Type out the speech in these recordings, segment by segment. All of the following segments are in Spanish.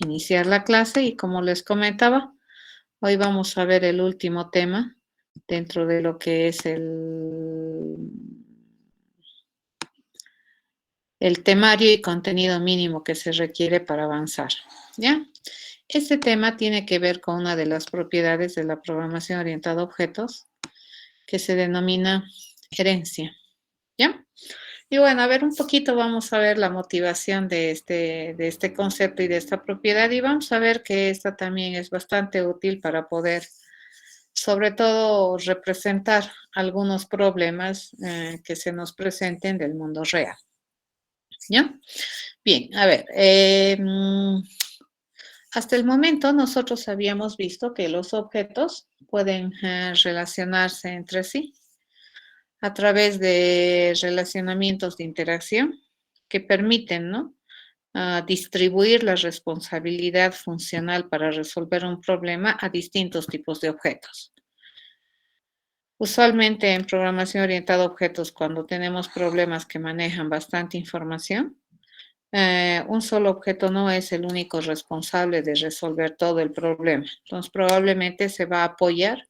iniciar la clase y como les comentaba, hoy vamos a ver el último tema dentro de lo que es el temario y contenido mínimo que se requiere para avanzar, ¿ya? Este tema tiene que ver con una de las propiedades de la programación orientada a objetos que se denomina herencia, ¿ya? Y bueno, a ver, un poquito vamos a ver la motivación de este concepto y de esta propiedad y vamos a ver que esta también es bastante útil para poder, sobre todo, representar algunos problemas que se nos presenten del mundo real, ¿ya? Bien, a ver, hasta el momento nosotros habíamos visto que los objetos pueden relacionarse entre sí a través de relacionamientos de interacción que permiten, ¿no? Distribuir la responsabilidad funcional para resolver un problema a distintos tipos de objetos. Usualmente en programación orientada a objetos, cuando tenemos problemas que manejan bastante información, un solo objeto no es el único responsable de resolver todo el problema. Entonces, probablemente se va a apoyar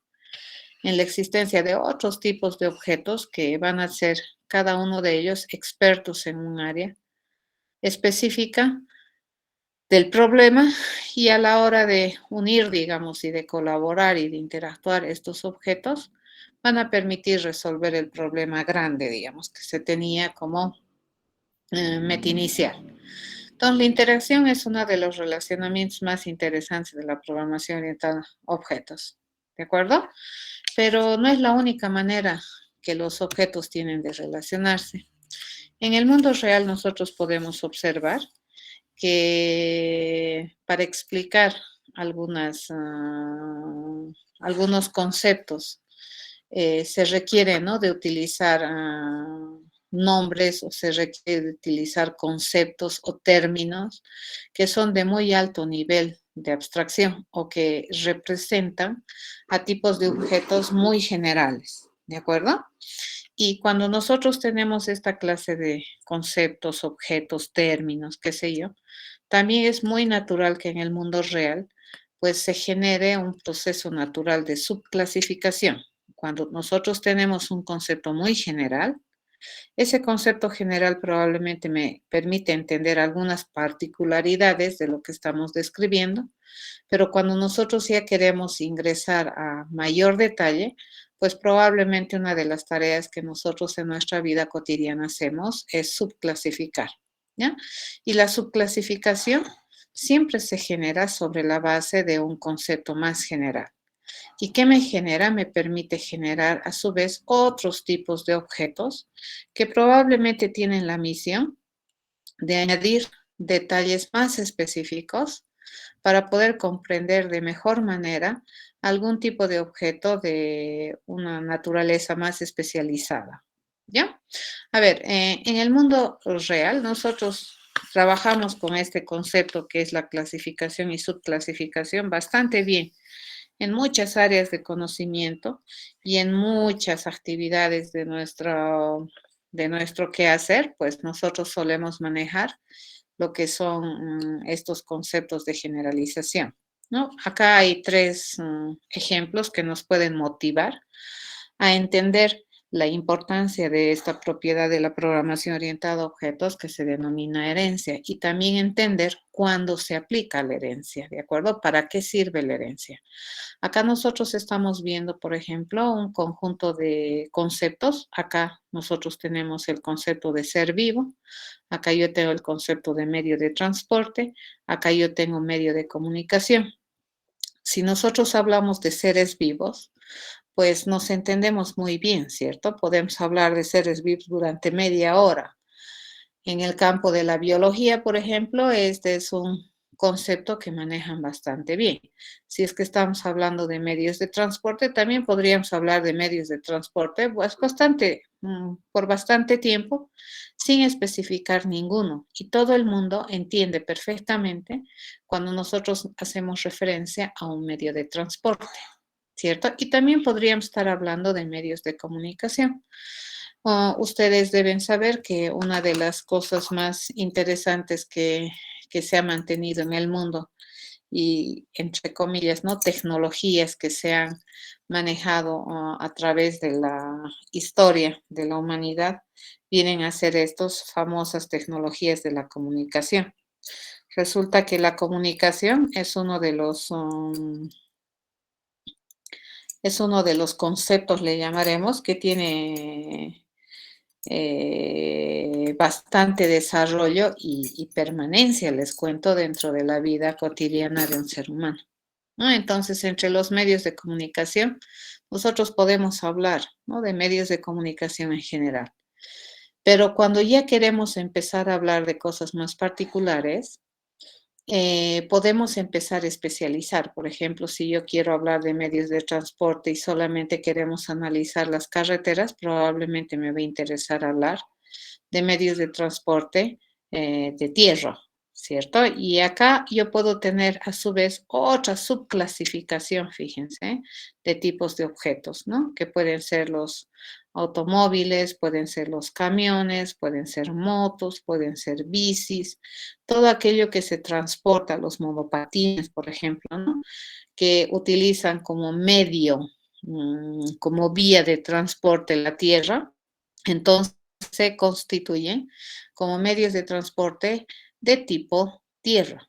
en la existencia de otros tipos de objetos que van a ser cada uno de ellos expertos en un área específica del problema y a la hora de unir, digamos, y de colaborar y de interactuar estos objetos, van a permitir resolver el problema grande, digamos, que se tenía como meta inicial. Entonces, la interacción es uno de los relacionamientos más interesantes de la programación orientada a objetos, ¿de acuerdo? Pero no es la única manera que los objetos tienen de relacionarse. En el mundo real nosotros podemos observar que para explicar algunos conceptos se requiere, ¿no?, de utilizar nombres o se requiere de utilizar conceptos o términos que son de muy alto nivel de abstracción o que representan a tipos de objetos muy generales, ¿de acuerdo? Y cuando nosotros tenemos esta clase de conceptos, objetos, términos, qué sé yo, también es muy natural que en el mundo real pues se genere un proceso natural de subclasificación. Cuando nosotros tenemos un concepto muy general, ese concepto general probablemente me permite entender algunas particularidades de lo que estamos describiendo, pero cuando nosotros ya queremos ingresar a mayor detalle, pues probablemente una de las tareas que nosotros en nuestra vida cotidiana hacemos es subclasificar, ¿ya? Y la subclasificación siempre se genera sobre la base de un concepto más general. ¿Y qué me genera? Me permite generar a su vez otros tipos de objetos que probablemente tienen la misión de añadir detalles más específicos para poder comprender de mejor manera algún tipo de objeto de una naturaleza más especializada. ¿Ya? A ver, en el mundo real nosotros trabajamos con este concepto que es la clasificación y subclasificación bastante bien en muchas áreas de conocimiento y en muchas actividades de nuestro quehacer, pues nosotros solemos manejar lo que son estos conceptos de generalización, ¿no? Acá hay tres ejemplos que nos pueden motivar a entender la importancia de esta propiedad de la programación orientada a objetos que se denomina herencia y también entender cuándo se aplica la herencia, ¿de acuerdo? ¿Para qué sirve la herencia? Acá nosotros estamos viendo, por ejemplo, un conjunto de conceptos. Acá nosotros tenemos el concepto de ser vivo. Acá yo tengo el concepto de medio de transporte. Acá yo tengo medio de comunicación. Si nosotros hablamos de seres vivos, pues nos entendemos muy bien, ¿cierto? Podemos hablar de seres vivos durante media hora. En el campo de la biología, por ejemplo, este es un concepto que manejan bastante bien. Si es que estamos hablando de medios de transporte, también podríamos hablar de medios de transporte, pues por bastante tiempo, sin especificar ninguno. Y todo el mundo entiende perfectamente cuando nosotros hacemos referencia a un medio de transporte, ¿cierto? Y también podríamos estar hablando de medios de comunicación. Ustedes deben saber que una de las cosas más interesantes que se ha mantenido en el mundo y, entre comillas, ¿no? Tecnologías que se han manejado a través de la historia de la humanidad, vienen a ser estas famosas tecnologías de la comunicación. Resulta que la comunicación es uno de los conceptos, le llamaremos, que tiene bastante desarrollo y permanencia, les cuento, dentro de la vida cotidiana de un ser humano, ¿no? Entonces, entre los medios de comunicación, nosotros podemos hablar, ¿no? De medios de comunicación en general. Pero cuando ya queremos empezar a hablar de cosas más particulares, podemos empezar a especializar. Por ejemplo, si yo quiero hablar de medios de transporte y solamente queremos analizar las carreteras, probablemente me va a interesar hablar de medios de transporte de tierra, ¿cierto? Y acá yo puedo tener a su vez otra subclasificación, fíjense, de tipos de objetos, ¿no? Que pueden ser los automóviles, pueden ser los camiones, pueden ser motos, pueden ser bicis, todo aquello que se transporta, los monopatines, por ejemplo, ¿no? Que utilizan como medio, como vía de transporte la tierra, entonces se constituyen como medios de transporte de tipo tierra.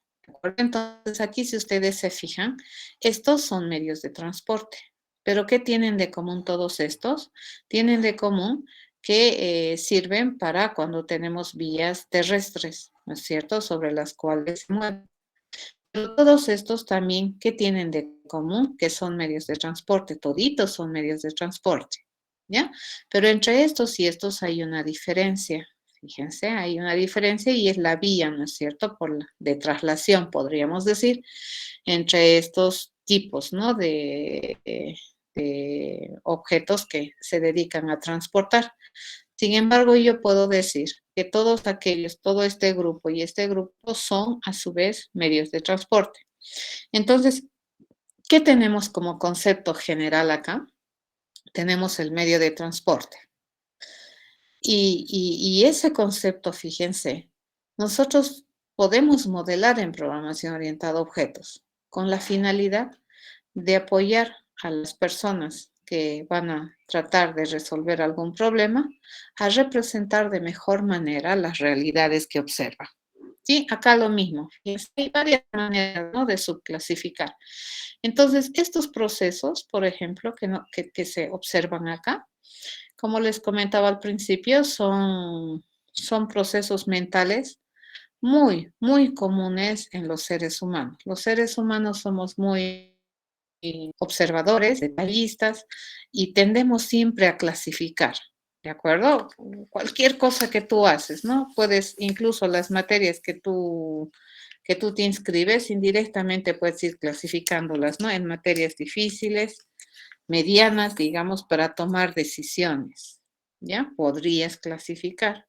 Entonces, aquí si ustedes se fijan, estos son medios de transporte. Pero ¿qué tienen de común todos estos? Tienen de común que sirven para cuando tenemos vías terrestres, ¿no es cierto?, sobre las cuales se mueven. Pero todos estos también, ¿qué tienen de común? Que son medios de transporte, toditos son medios de transporte, ¿ya? Pero entre estos y estos hay una diferencia. Fíjense, hay una diferencia y es la vía, ¿no es cierto?, de traslación, podríamos decir, entre estos tipos, ¿no?, de objetos que se dedican a transportar. Sin embargo, yo puedo decir que todos aquellos, todo este grupo son a su vez medios de transporte. Entonces, ¿qué tenemos como concepto general acá? Tenemos el medio de transporte. Y ese concepto, fíjense, nosotros podemos modelar en programación orientada a objetos con la finalidad de apoyar a las personas que van a tratar de resolver algún problema a representar de mejor manera las realidades que observan. Sí, acá lo mismo. Hay varias maneras, ¿no?, de subclasificar. Entonces, estos procesos, por ejemplo, que se observan acá, como les comentaba al principio, son procesos mentales muy, muy comunes en los seres humanos. Los seres humanos somos muy observadores, detallistas, y tendemos siempre a clasificar, ¿de acuerdo? Cualquier cosa que tú haces, ¿no? Puedes, incluso las materias que tú te inscribes, indirectamente puedes ir clasificándolas, ¿no? En materias difíciles, medianas, digamos, para tomar decisiones, ¿ya? Podrías clasificar.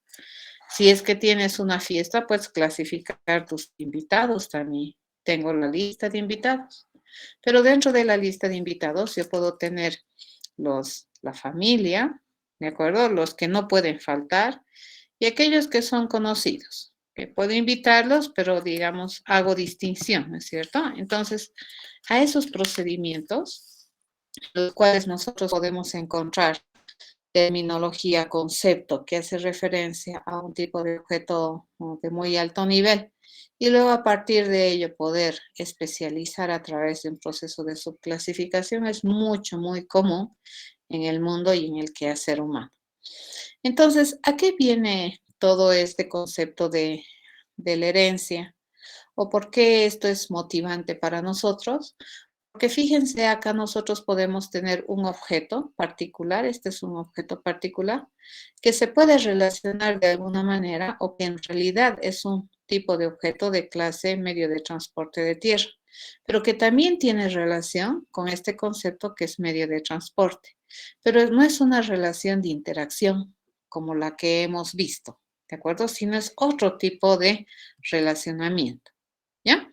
Si es que tienes una fiesta, puedes clasificar tus invitados también. Tengo la lista de invitados. Pero dentro de la lista de invitados yo puedo tener la familia, ¿de acuerdo? Los que no pueden faltar y aquellos que son conocidos, que puedo invitarlos, pero digamos, hago distinción, ¿no es cierto? Entonces, a esos procedimientos, los cuales nosotros podemos encontrar terminología, concepto, que hace referencia a un tipo de objeto de muy alto nivel. Y luego a partir de ello poder especializar a través de un proceso de subclasificación es mucho, muy común en el mundo y en el quehacer humano. Entonces, ¿a qué viene todo este concepto de la herencia? ¿O por qué esto es motivante para nosotros? Porque fíjense, acá nosotros podemos tener un objeto particular, este es un objeto particular, que se puede relacionar de alguna manera o que en realidad es un tipo de objeto de clase medio de transporte de tierra, pero que también tiene relación con este concepto que es medio de transporte, pero no es una relación de interacción como la que hemos visto, ¿de acuerdo? Sino es otro tipo de relacionamiento, ¿ya?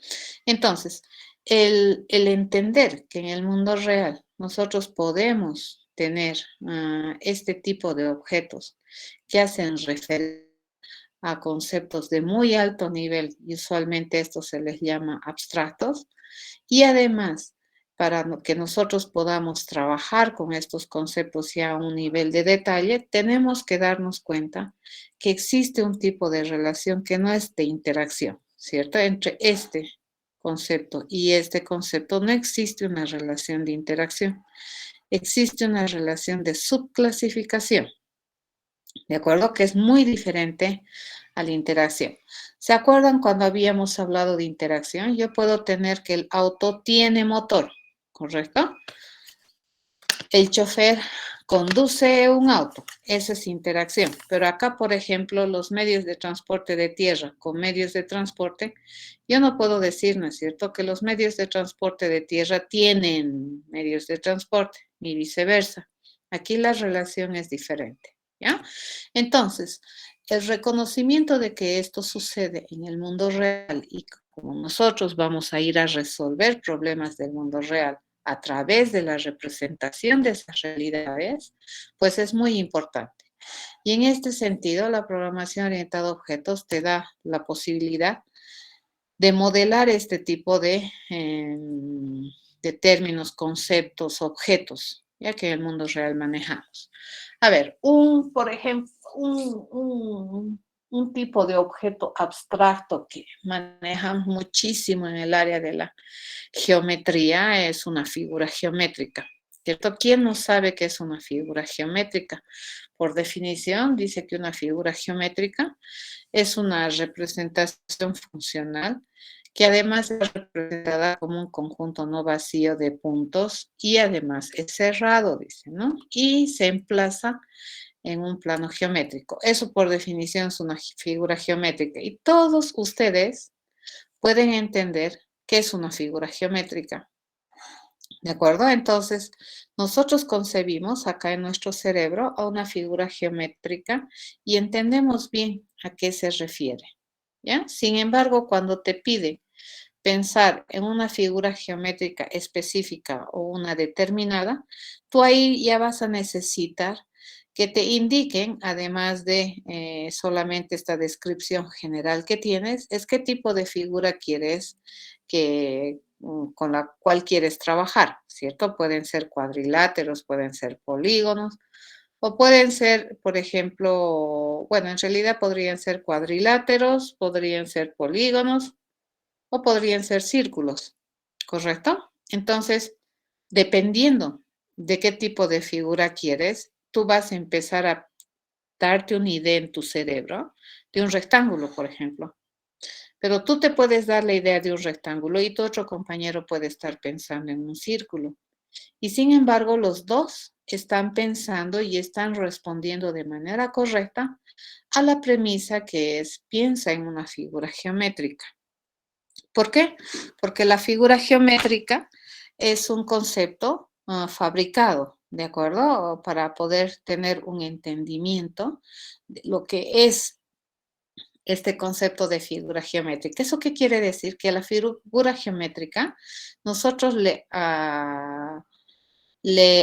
Entonces, el entender que en el mundo real nosotros podemos tener este tipo de objetos que hacen referencia a conceptos de muy alto nivel, y usualmente estos se les llama abstractos, y además, para que nosotros podamos trabajar con estos conceptos ya a un nivel de detalle, tenemos que darnos cuenta que existe un tipo de relación que no es de interacción, ¿cierto? Entre este concepto y este concepto no existe una relación de interacción, existe una relación de subclasificación. ¿De acuerdo? Que es muy diferente a la interacción. ¿Se acuerdan cuando habíamos hablado de interacción? Yo puedo tener que el auto tiene motor, ¿correcto? El chofer conduce un auto, esa es interacción. Pero acá, por ejemplo, los medios de transporte de tierra con medios de transporte, yo no puedo decir, ¿no es cierto?, que los medios de transporte de tierra tienen medios de transporte y viceversa. Aquí la relación es diferente, ¿ya? Entonces, el reconocimiento de que esto sucede en el mundo real y como nosotros vamos a ir a resolver problemas del mundo real a través de la representación de esas realidades, pues es muy importante. Y en este sentido, la programación orientada a objetos te da la posibilidad de modelar este tipo de términos, conceptos, objetos, ya que en el mundo real manejamos. A ver, por ejemplo, un tipo de objeto abstracto que manejan muchísimo en el área de la geometría es una figura geométrica, ¿cierto? ¿Quién no sabe qué es una figura geométrica? Por definición, dice que una figura geométrica es una representación funcional que además es representada como un conjunto no vacío de puntos y además es cerrado, dice, ¿no? Y se emplaza en un plano geométrico. Eso por definición es una figura geométrica y todos ustedes pueden entender qué es una figura geométrica. ¿De acuerdo? Entonces, nosotros concebimos acá en nuestro cerebro a una figura geométrica y entendemos bien a qué se refiere. ¿Ya? Sin embargo, cuando te pide pensar en una figura geométrica específica o una determinada, tú ahí ya vas a necesitar que te indiquen, además de solamente esta descripción general que tienes, es qué tipo de figura quieres con la cual quieres trabajar, ¿cierto? Pueden ser cuadriláteros, pueden ser polígonos, o pueden ser, por ejemplo, bueno, en realidad podrían ser cuadriláteros, podrían ser polígonos, o podrían ser círculos, ¿correcto? Entonces, dependiendo de qué tipo de figura quieres, tú vas a empezar a darte una idea en tu cerebro de un rectángulo, por ejemplo. Pero tú te puedes dar la idea de un rectángulo y tu otro compañero puede estar pensando en un círculo. Y sin embargo, los dos están pensando y están respondiendo de manera correcta a la premisa que es piensa en una figura geométrica. ¿Por qué? Porque la figura geométrica es un concepto fabricado, ¿de acuerdo? Para poder tener un entendimiento de lo que es este concepto de figura geométrica. ¿Eso qué quiere decir? Que a la figura geométrica nosotros le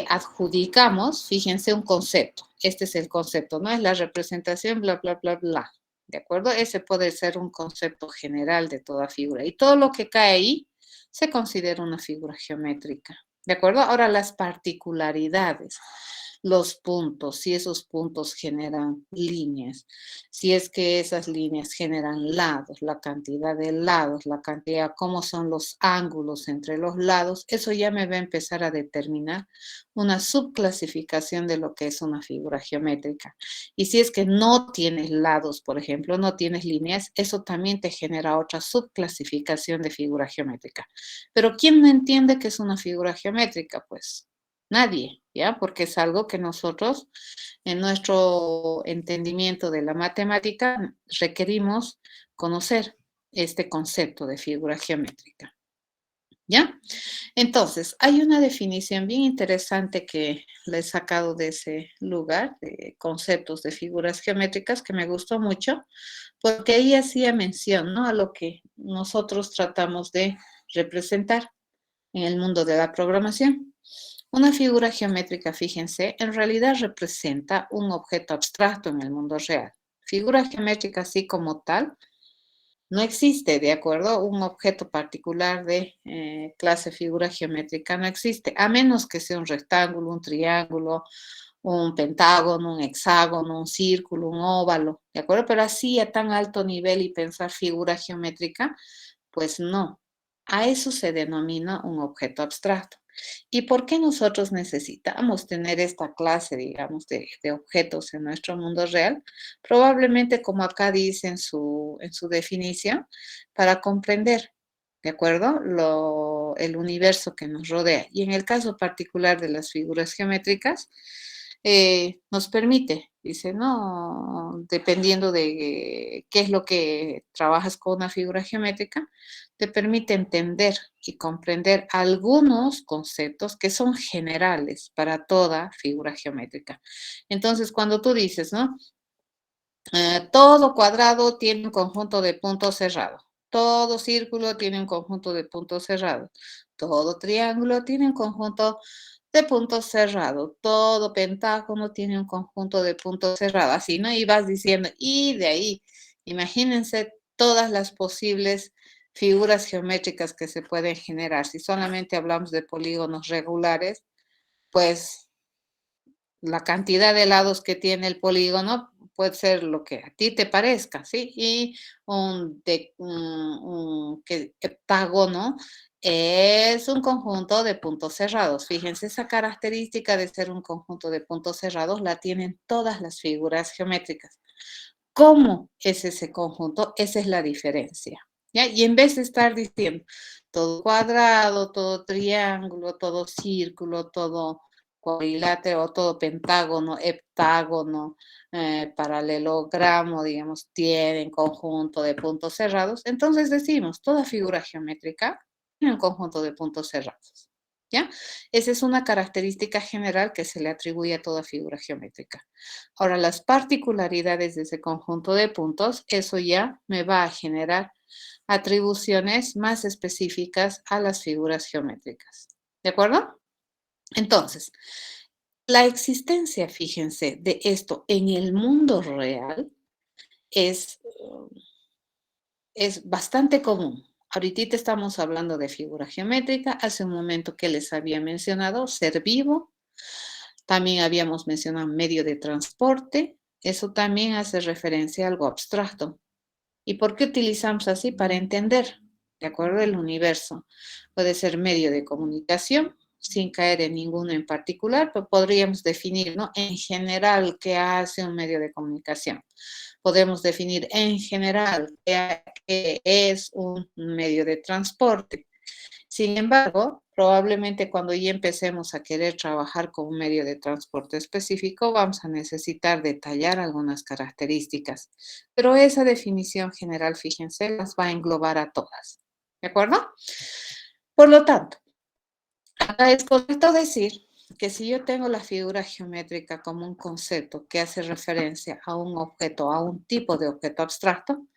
adjudicamos, fíjense, un concepto. Este es el concepto, ¿no? Es la representación, bla, bla, bla, bla. ¿De acuerdo? Ese puede ser un concepto general de toda figura. Y todo lo que cae ahí se considera una figura geométrica. ¿De acuerdo? Ahora las particularidades, los puntos, si esos puntos generan líneas, si es que esas líneas generan lados, la cantidad de lados, la cantidad, cómo son los ángulos entre los lados, eso ya me va a empezar a determinar una subclasificación de lo que es una figura geométrica. Y si es que no tienes lados, por ejemplo, no tienes líneas, eso también te genera otra subclasificación de figura geométrica. Pero ¿quién no entiende que es una figura geométrica? Pues nadie, ¿ya? Porque es algo que nosotros, en nuestro entendimiento de la matemática, requerimos conocer este concepto de figura geométrica, ¿ya? Entonces, hay una definición bien interesante que le he sacado de ese lugar, de conceptos de figuras geométricas, que me gustó mucho, porque ahí hacía mención, ¿no?, a lo que nosotros tratamos de representar en el mundo de la programación. Una figura geométrica, fíjense, en realidad representa un objeto abstracto en el mundo real. Figura geométrica así como tal no existe, ¿de acuerdo? Un objeto particular de clase figura geométrica no existe, a menos que sea un rectángulo, un triángulo, un pentágono, un hexágono, un círculo, un óvalo, ¿de acuerdo? Pero así a tan alto nivel y pensar figura geométrica, pues no. A eso se denomina un objeto abstracto. ¿Y por qué nosotros necesitamos tener esta clase, digamos, de objetos en nuestro mundo real? Probablemente, como acá dice en su definición, para comprender, ¿de acuerdo? El universo que nos rodea. Y en el caso particular de las figuras geométricas, nos permite, dice, ¿no? Dependiendo de qué es lo que trabajas con una figura geométrica, te permite entender y comprender algunos conceptos que son generales para toda figura geométrica. Entonces, cuando tú dices, ¿no? Todo cuadrado tiene un conjunto de puntos cerrados. Todo círculo tiene un conjunto de puntos cerrados. Todo triángulo tiene un conjunto de puntos cerrados. Todo pentágono tiene un conjunto de puntos cerrados. Así, ¿no? Y vas diciendo, y de ahí, imagínense todas las posibles figuras geométricas que se pueden generar. Si solamente hablamos de polígonos regulares, pues la cantidad de lados que tiene el polígono puede ser lo que a ti te parezca, ¿sí? Y un heptágono es un conjunto de puntos cerrados. Fíjense, esa característica de ser un conjunto de puntos cerrados la tienen todas las figuras geométricas. ¿Cómo es ese conjunto? Esa es la diferencia. ¿Ya? Y en vez de estar diciendo todo cuadrado, todo triángulo, todo círculo, todo cuadrilátero, todo pentágono, heptágono, paralelogramo, digamos, tienen conjunto de puntos cerrados, entonces decimos, toda figura geométrica tiene un conjunto de puntos cerrados. ¿Ya? Esa es una característica general que se le atribuye a toda figura geométrica. Ahora, las particularidades de ese conjunto de puntos, eso ya me va a generar atribuciones más específicas a las figuras geométricas. ¿De acuerdo? Entonces, la existencia, fíjense, de esto en el mundo real es, es bastante común. Ahorita estamos hablando de figura geométrica. Hace un momento que les había mencionado ser vivo. También habíamos mencionado medio de transporte. Eso también hace referencia a algo abstracto. ¿Y por qué utilizamos así? Para entender, ¿de acuerdo? El universo. Puede ser medio de comunicación, sin caer en ninguno en particular, pero podríamos definir, ¿no? En general, ¿qué hace un medio de comunicación? Podemos definir en general qué es un medio de transporte. Sin embargo, probablemente cuando ya empecemos a querer trabajar con un medio de transporte específico, vamos a necesitar detallar algunas características. Pero esa definición general, fíjense, las va a englobar a todas. ¿De acuerdo? Por lo tanto, acá es correcto decir que si yo tengo la figura geométrica como un concepto que hace referencia a un objeto, a un tipo de objeto abstracto,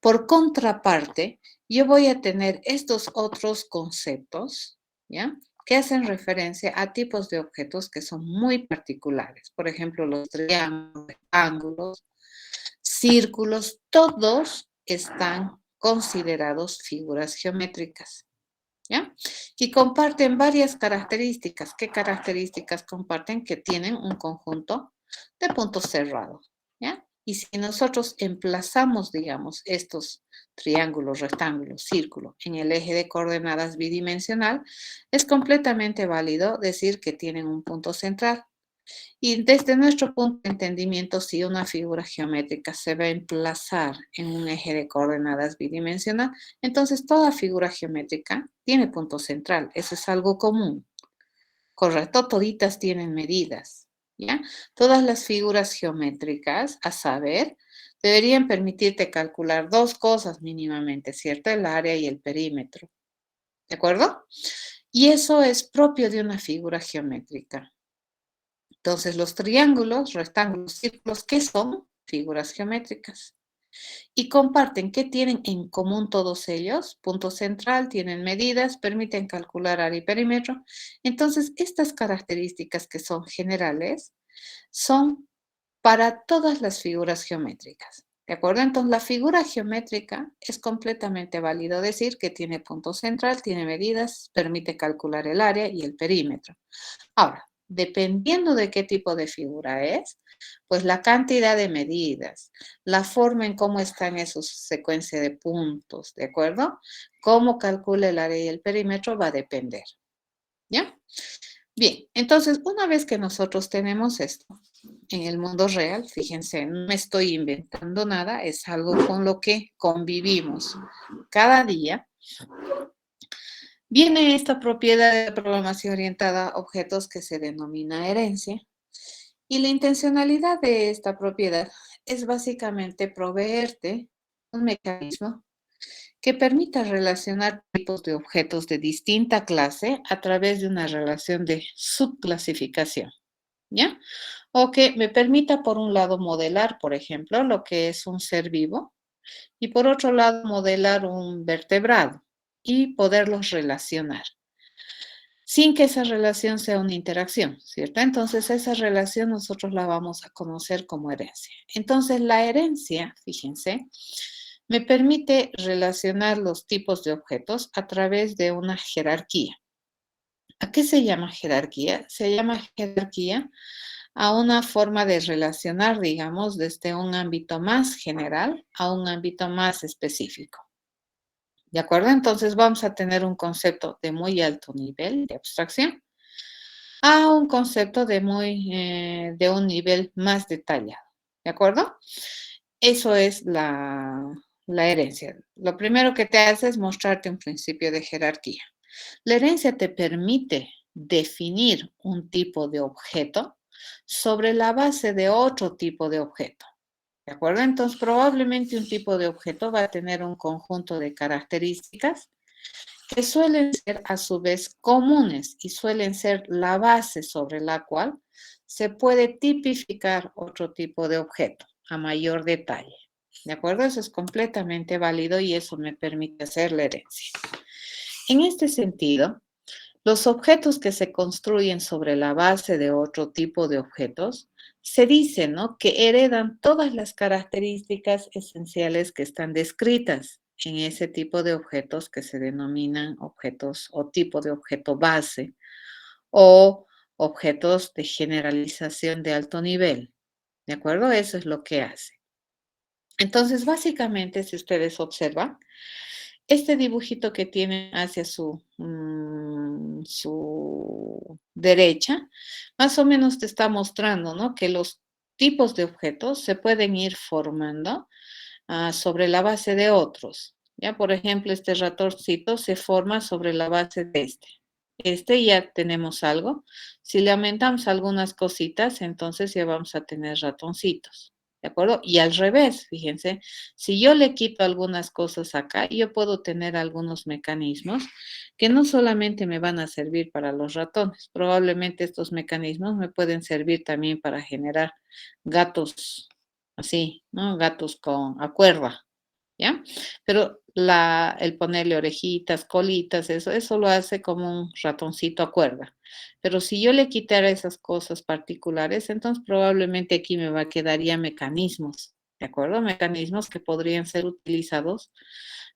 por contraparte, yo voy a tener estos otros conceptos, ¿ya? Que hacen referencia a tipos de objetos que son muy particulares. Por ejemplo, los triángulos, ángulos, círculos, todos están considerados figuras geométricas. ¿Ya? Y comparten varias características. ¿Qué características comparten? Que tienen un conjunto de puntos cerrados, ¿ya? Y si nosotros emplazamos, digamos, estos triángulos, rectángulos, círculos en el eje de coordenadas bidimensional, es completamente válido decir que tienen un punto central. Y desde nuestro punto de entendimiento, si una figura geométrica se va a emplazar en un eje de coordenadas bidimensional, entonces toda figura geométrica tiene punto central. Eso es algo común. Correcto, toditas tienen medidas. ¿Ya? Todas las figuras geométricas, a saber, deberían permitirte calcular dos cosas mínimamente, ¿cierto? El área y el perímetro. ¿De acuerdo? Y eso es propio de una figura geométrica. Entonces, los triángulos, rectángulos, círculos, ¿qué son? Figuras geométricas. Y comparten, ¿qué tienen en común todos ellos? Punto central, tienen medidas, permiten calcular área y perímetro. Entonces, estas características que son generales son para todas las figuras geométricas. ¿De acuerdo? Entonces, la figura geométrica es completamente válido decir que tiene punto central, tiene medidas, permite calcular el área y el perímetro. Ahora, dependiendo de qué tipo de figura es, pues la cantidad de medidas, la forma en cómo está en esa secuencia de puntos, ¿de acuerdo? Cómo calcula el área y el perímetro va a depender, ¿ya? Bien, entonces, una vez que nosotros tenemos esto en el mundo real, fíjense, no me estoy inventando nada, es algo con lo que convivimos cada día. Viene esta propiedad de programación orientada a objetos que se denomina herencia. Y la intencionalidad de esta propiedad es básicamente proveerte un mecanismo que permita relacionar tipos de objetos de distinta clase a través de una relación de subclasificación, ¿ya? O que me permita, por un lado, modelar, por ejemplo, lo que es un ser vivo y por otro lado, modelar un vertebrado y poderlos relacionar sin que esa relación sea una interacción, ¿cierto? Entonces, esa relación nosotros la vamos a conocer como herencia. Entonces, la herencia, fíjense, me permite relacionar los tipos de objetos a través de una jerarquía. ¿A qué se llama jerarquía? Se llama jerarquía a una forma de relacionar, digamos, desde un ámbito más general a un ámbito más específico. ¿De acuerdo? Entonces vamos a tener un concepto de muy alto nivel de abstracción a un concepto de un nivel más detallado. ¿De acuerdo? Eso es la herencia. Lo primero que te hace es mostrarte un principio de jerarquía. La herencia te permite definir un tipo de objeto sobre la base de otro tipo de objeto. ¿De acuerdo? Entonces, probablemente un tipo de objeto va a tener un conjunto de características que suelen ser a su vez comunes y suelen ser la base sobre la cual se puede tipificar otro tipo de objeto a mayor detalle. ¿De acuerdo? Eso es completamente válido y eso me permite hacer la herencia. En este sentido, los objetos que se construyen sobre la base de otro tipo de objetos se dice, ¿no?, que heredan todas las características esenciales que están descritas en ese tipo de objetos que se denominan objetos o tipo de objeto base o objetos de generalización de alto nivel. ¿De acuerdo? Eso es lo que hace. Entonces, básicamente, si ustedes observan, este dibujito que tiene hacia su derecha, más o menos te está mostrando, ¿no?, que los tipos de objetos se pueden ir formando sobre la base de otros. Ya, por ejemplo, este ratoncito se forma sobre la base de este. Este ya tenemos algo. Si le aumentamos algunas cositas, entonces ya vamos a tener ratoncitos. ¿De acuerdo? Y al revés, fíjense, si yo le quito algunas cosas acá, yo puedo tener algunos mecanismos que no solamente me van a servir para los ratones, probablemente estos mecanismos me pueden servir también para generar gatos así, ¿no? Gatos a cuerda, ¿ya? Pero el ponerle orejitas, colitas, eso lo hace como un ratoncito a cuerda. Pero si yo le quitara esas cosas particulares, entonces probablemente aquí me va a quedar ya mecanismos, ¿de acuerdo? Mecanismos que podrían ser utilizados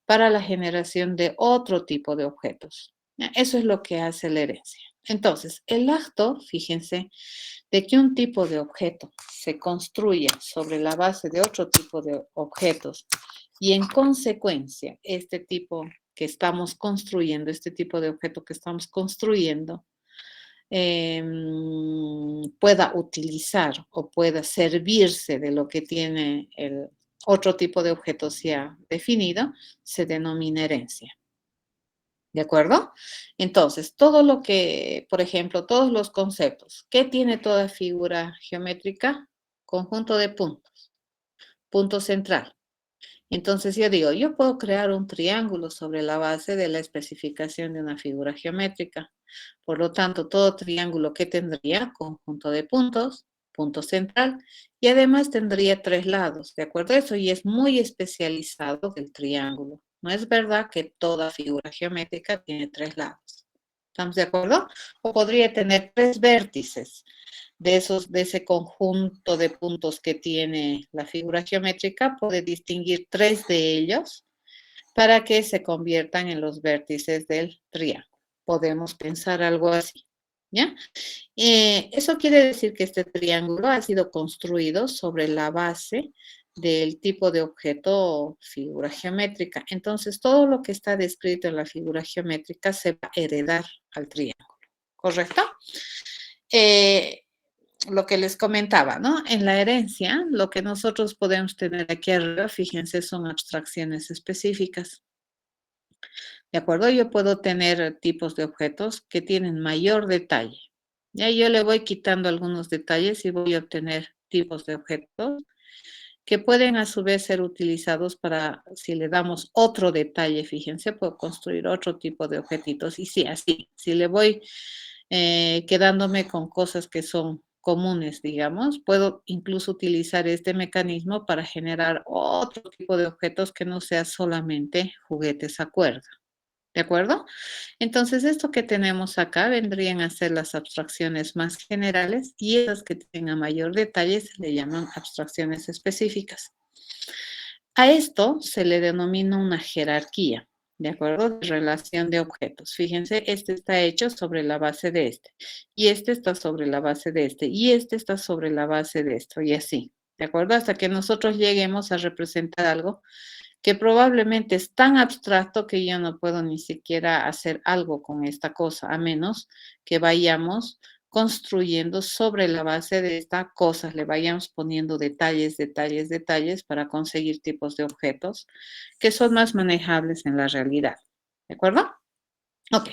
para la generación de otro tipo de objetos. ¿Ya? Eso es lo que hace la herencia. Entonces, el acto, fíjense, de que un tipo de objeto se construya sobre la base de otro tipo de objetos y en consecuencia este tipo que estamos construyendo, este tipo de objeto que estamos construyendo, pueda utilizar o pueda servirse de lo que tiene el otro tipo de objeto ya definido, se denomina herencia. ¿De acuerdo? Entonces, todo lo que, por ejemplo, todos los conceptos, ¿qué tiene toda figura geométrica? Conjunto de puntos, punto central. Entonces yo digo, yo puedo crear un triángulo sobre la base de la especificación de una figura geométrica. Por lo tanto, todo triángulo que tendría conjunto de puntos, punto central, y además tendría tres lados, ¿de acuerdo? Eso y es muy especializado del triángulo. No es verdad que toda figura geométrica tiene tres lados. ¿Estamos de acuerdo? O podría tener 3 vértices de ese conjunto de puntos que tiene la figura geométrica, puede distinguir 3 de ellos para que se conviertan en los vértices del triángulo. Podemos pensar algo así, ¿ya? Eso quiere decir que este triángulo ha sido construido sobre la base del tipo de objeto figura geométrica. Entonces, todo lo que está descrito en la figura geométrica se va a heredar al triángulo, ¿correcto? Eh, lo que les comentaba, ¿no? En la herencia, lo que nosotros podemos tener aquí arriba, fíjense, son abstracciones específicas. ¿De acuerdo? Yo puedo tener tipos de objetos que tienen mayor detalle. Ya yo le voy quitando algunos detalles y voy a obtener tipos de objetos que pueden a su vez ser utilizados para, si le damos otro detalle, fíjense, puedo construir otro tipo de objetitos. Y sí, así, si le voy quedándome con cosas que son comunes, digamos, puedo incluso utilizar este mecanismo para generar otro tipo de objetos que no sea solamente juguetes a cuerda. ¿De acuerdo? Entonces, esto que tenemos acá vendrían a ser las abstracciones más generales y esas que tengan mayor detalle se le llaman abstracciones específicas. A esto se le denomina una jerarquía, ¿de acuerdo? De relación de objetos. Fíjense, este está hecho sobre la base de este, y este está sobre la base de este, y este está sobre la base de esto, y así, ¿de acuerdo? Hasta que nosotros lleguemos a representar algo que probablemente es tan abstracto que yo no puedo ni siquiera hacer algo con esta cosa, a menos que vayamos construyendo sobre la base de esta cosa, le vayamos poniendo detalles, detalles, detalles para conseguir tipos de objetos que son más manejables en la realidad. ¿De acuerdo? Ok.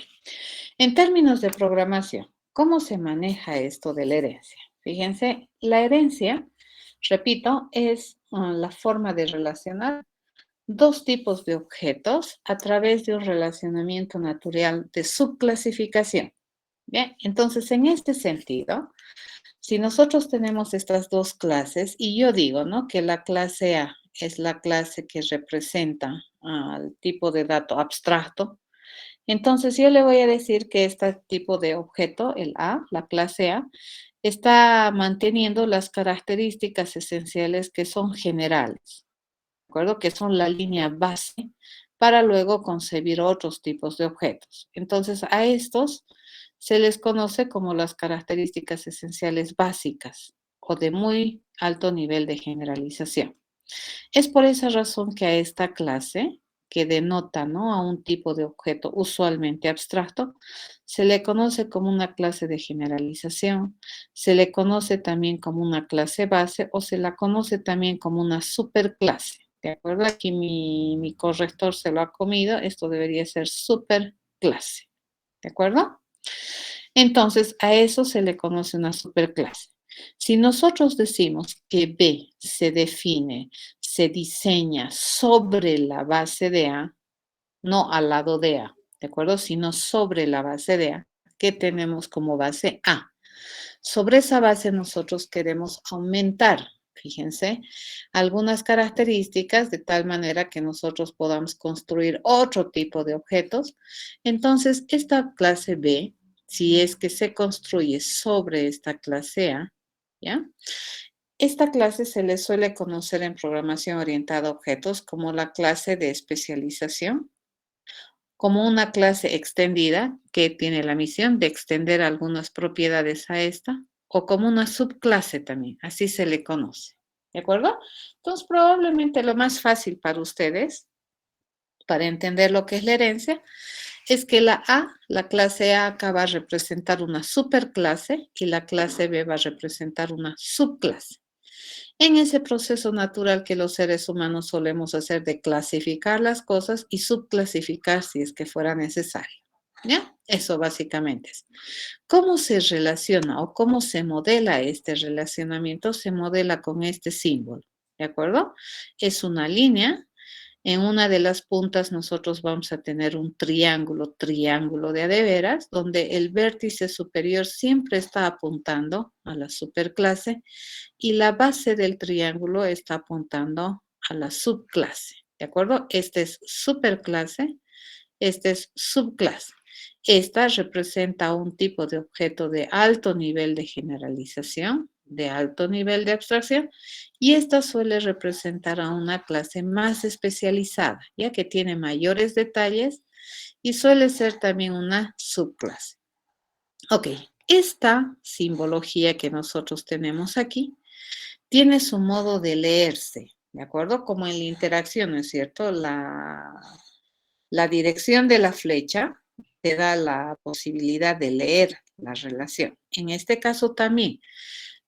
En términos de programación, ¿cómo se maneja esto de la herencia? Fíjense, la herencia, repito, es la forma de relacionar dos tipos de objetos a través de un relacionamiento natural de subclasificación. Bien, entonces en este sentido, si nosotros tenemos estas dos clases y yo digo, ¿no? Que la clase A es la clase que representa al tipo de dato abstracto, entonces yo le voy a decir que este tipo de objeto, el A, la clase A, está manteniendo las características esenciales que son generales, ¿de acuerdo? Que son la línea base para luego concebir otros tipos de objetos. Entonces, a estos se les conoce como las características esenciales básicas o de muy alto nivel de generalización. Es por esa razón que a esta clase, que denota, ¿no?, a un tipo de objeto usualmente abstracto, se le conoce como una clase de generalización, se le conoce también como una clase base o se la conoce también como una superclase. ¿De acuerdo? Aquí mi corrector se lo ha comido, esto debería ser superclase. ¿De acuerdo? Entonces, a eso se le conoce una superclase. Si nosotros decimos que B se define, se diseña sobre la base de A, no al lado de A, ¿de acuerdo? Sino sobre la base de A, ¿qué tenemos como base A? Sobre esa base nosotros queremos aumentar, fíjense, algunas características de tal manera que nosotros podamos construir otro tipo de objetos. Entonces, esta clase B, si es que se construye sobre esta clase A, ¿ya? Esta clase se le suele conocer en programación orientada a objetos como la clase de especialización, como una clase extendida que tiene la misión de extender algunas propiedades a esta, o como una subclase también, así se le conoce. ¿De acuerdo? Entonces, probablemente lo más fácil para ustedes, para entender lo que es la herencia, es que la A, la clase A acá va a representar una superclase y la clase B va a representar una subclase. En ese proceso natural que los seres humanos solemos hacer de clasificar las cosas y subclasificar si es que fuera necesario. ¿Ya? Eso básicamente es. ¿Cómo se relaciona o cómo se modela este relacionamiento? Se modela con este símbolo, ¿de acuerdo? Es una línea. En una de las puntas nosotros vamos a tener un triángulo, triángulo de a de veras, donde el vértice superior siempre está apuntando a la superclase y la base del triángulo está apuntando a la subclase, ¿de acuerdo? Este es superclase, este es subclase. Esta representa un tipo de objeto de alto nivel de generalización, de alto nivel de abstracción, y esta suele representar a una clase más especializada, ya que tiene mayores detalles y suele ser también una subclase. Ok, esta simbología que nosotros tenemos aquí tiene su modo de leerse, ¿de acuerdo? Como en la interacción, ¿no es cierto? La dirección de la flecha te da la posibilidad de leer la relación. En este caso también,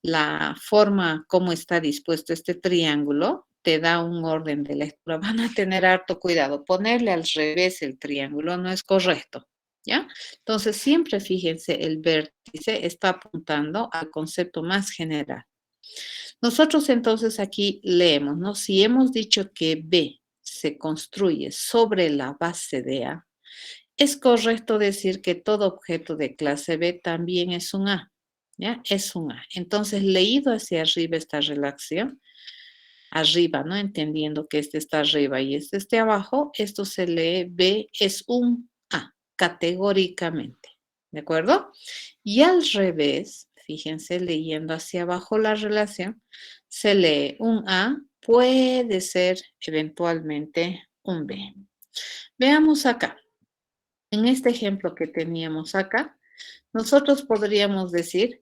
la forma como está dispuesto este triángulo te da un orden de lectura. Van a tener harto cuidado. Ponerle al revés el triángulo no es correcto, ¿ya? Entonces, siempre fíjense, el vértice está apuntando al concepto más general. Nosotros entonces aquí leemos, ¿no? Si hemos dicho que B se construye sobre la base de A, es correcto decir que todo objeto de clase B también es un A, ¿ya? Es un A. Entonces, leído hacia arriba esta relación, arriba, ¿no? Entendiendo que este está arriba y este está abajo, esto se lee B es un A, categóricamente, ¿de acuerdo? Y al revés, fíjense, leyendo hacia abajo la relación, se lee un A, puede ser eventualmente un B. Veamos acá. En este ejemplo que teníamos acá, nosotros podríamos decir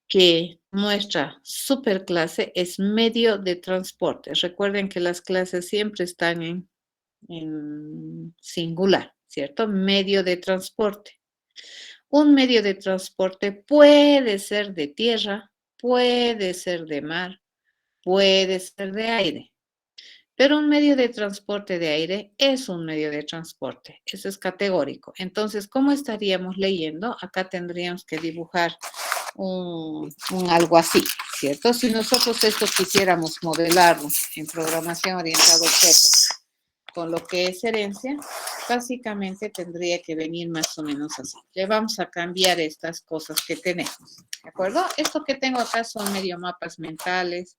que nuestra superclase es medio de transporte. Recuerden que las clases siempre están en singular, ¿cierto? Medio de transporte. Un medio de transporte puede ser de tierra, puede ser de mar, puede ser de aire. Pero un medio de transporte de aire es un medio de transporte. Eso es categórico. Entonces, ¿cómo estaríamos leyendo? Acá tendríamos que dibujar un algo así, ¿cierto? Si nosotros esto quisiéramos modelarlo en programación orientada a objetos con lo que es herencia, básicamente tendría que venir más o menos así. Le vamos a cambiar estas cosas que tenemos, ¿de acuerdo? Esto que tengo acá son medio mapas mentales,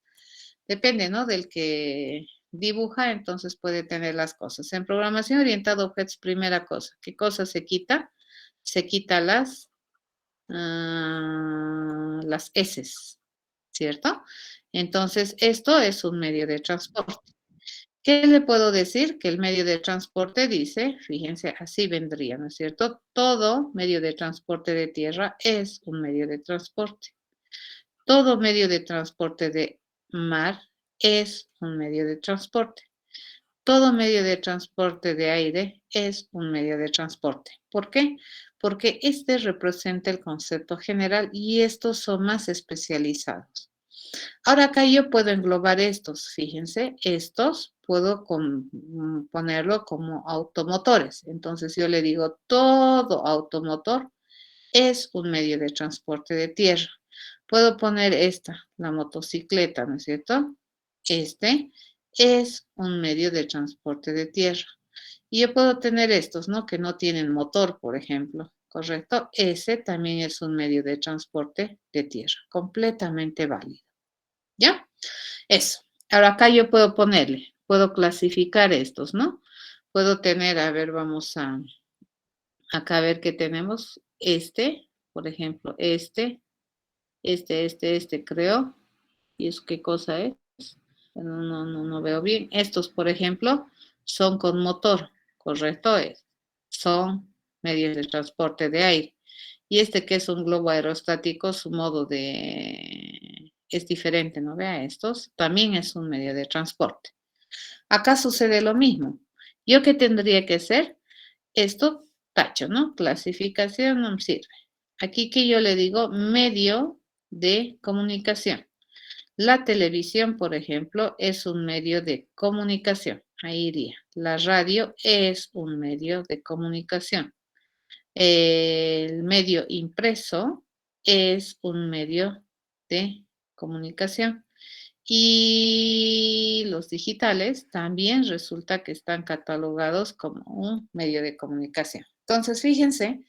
depende, ¿no? Del que dibuja, entonces puede tener las cosas. En programación orientada a objetos, primera cosa, ¿qué cosa se quita? Se quita las S, ¿cierto? Entonces, esto es un medio de transporte. ¿Qué le puedo decir? Que el medio de transporte dice, fíjense, así vendría, ¿no es cierto? Todo medio de transporte de tierra es un medio de transporte. Todo medio de transporte de mar es un medio de transporte. Todo medio de transporte de aire es un medio de transporte. ¿Por qué? Porque este representa el concepto general y estos son más especializados. Ahora acá yo puedo englobar estos, fíjense, estos puedo ponerlo como automotores. Entonces yo le digo, todo automotor es un medio de transporte de tierra. Puedo poner esta, la motocicleta, ¿no es cierto? Este es un medio de transporte de tierra. Y yo puedo tener estos, ¿no? Que no tienen motor, por ejemplo, ¿correcto? Ese también es un medio de transporte de tierra, completamente válido. ¿Ya? Eso. Ahora acá yo puedo ponerle, puedo clasificar estos, ¿no? Puedo tener, a ver, vamos a, acá a ver qué tenemos. Este, por ejemplo, creo. ¿Y eso qué cosa es? No veo bien. Estos, por ejemplo, son con motor, ¿correcto? Son medios de transporte de aire. Y este que es un globo aerostático, su modo de... es diferente, ¿no? Vea, estos también es un medio de transporte. Acá sucede lo mismo. ¿Yo qué tendría que hacer? Esto, tacho, ¿no? Clasificación no me sirve. Aquí que yo le digo medio de comunicación. La televisión, por ejemplo, es un medio de comunicación. Ahí iría. La radio es un medio de comunicación. El medio impreso es un medio de comunicación. Y los digitales también resulta que están catalogados como un medio de comunicación. Entonces, fíjense,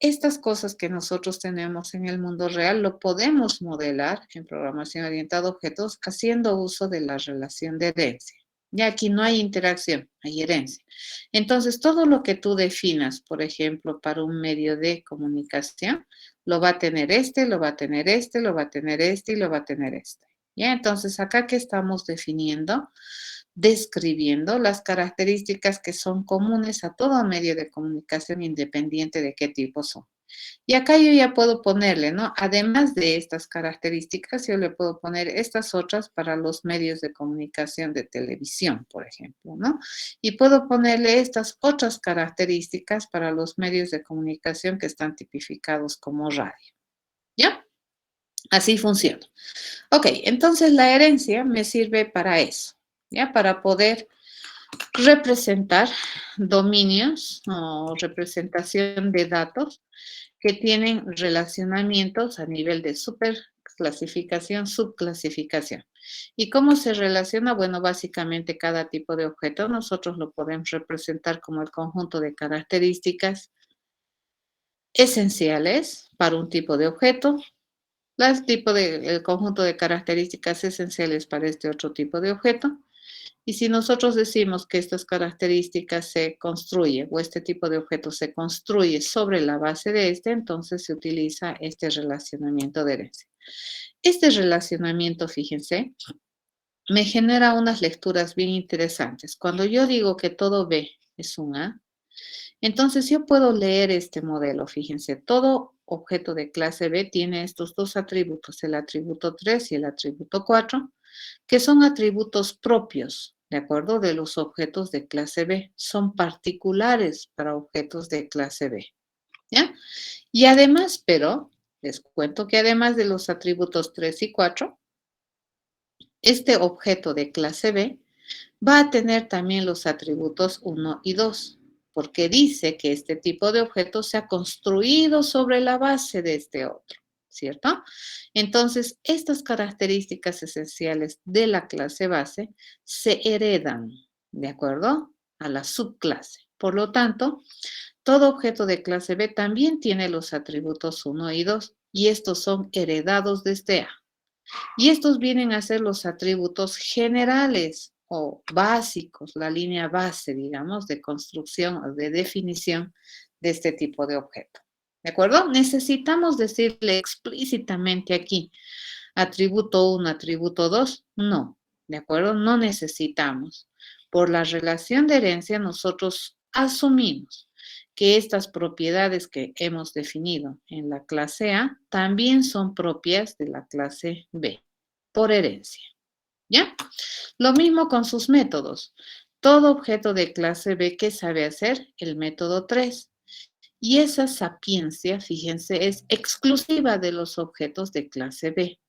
estas cosas que nosotros tenemos en el mundo real lo podemos modelar en programación orientada a objetos haciendo uso de la relación de herencia. Ya aquí no hay interacción, hay herencia. Entonces, todo lo que tú definas, por ejemplo, para un medio de comunicación, lo va a tener este, lo va a tener este, lo va a tener este y lo va a tener este. Ya, entonces acá que estamos definiendo, describiendo las características que son comunes a todo medio de comunicación independiente de qué tipo son. Y acá yo ya puedo ponerle, ¿no? Además de estas características, yo le puedo poner estas otras para los medios de comunicación de televisión, por ejemplo, ¿no? Y puedo ponerle estas otras características para los medios de comunicación que están tipificados como radio. ¿Ya? Así funciona. Ok, entonces la herencia me sirve para eso, ¿ya? Para poder representar dominios o representación de datos que tienen relacionamientos a nivel de superclasificación, subclasificación. ¿Y cómo se relaciona? Bueno, básicamente cada tipo de objeto nosotros lo podemos representar como el conjunto de características esenciales para un tipo de objeto, el conjunto de características esenciales para este otro tipo de objeto. Y si nosotros decimos que estas características se construyen o este tipo de objeto se construye sobre la base de este, entonces se utiliza este relacionamiento de herencia. Este relacionamiento, fíjense, me genera unas lecturas bien interesantes. Cuando yo digo que todo B es un A, entonces yo puedo leer este modelo, fíjense, todo objeto de clase B tiene estos dos atributos, el atributo 3 y el atributo 4, que son atributos propios, ¿de acuerdo? De los objetos de clase B. Son particulares para objetos de clase B, ¿ya? Y además, pero les cuento que además de los atributos 3 y 4, este objeto de clase B va a tener también los atributos 1 y 2, porque dice que este tipo de objeto se ha construido sobre la base de este otro, ¿cierto? Entonces, estas características esenciales de la clase base se heredan, ¿de acuerdo? A la subclase. Por lo tanto, todo objeto de clase B también tiene los atributos 1 y 2, y estos son heredados desde A. Y estos vienen a ser los atributos generales o básicos, la línea base, digamos, de construcción o de definición de este tipo de objeto. ¿De acuerdo? Necesitamos decirle explícitamente aquí, atributo 1, atributo 2. No, ¿de acuerdo? No necesitamos. Por la relación de herencia, nosotros asumimos que estas propiedades que hemos definido en la clase A también son propias de la clase B, por herencia. ¿Ya? Lo mismo con sus métodos. Todo objeto de clase B, ¿qué sabe hacer? El método 3. Y esa sapiencia, fíjense, es exclusiva de los objetos de clase B.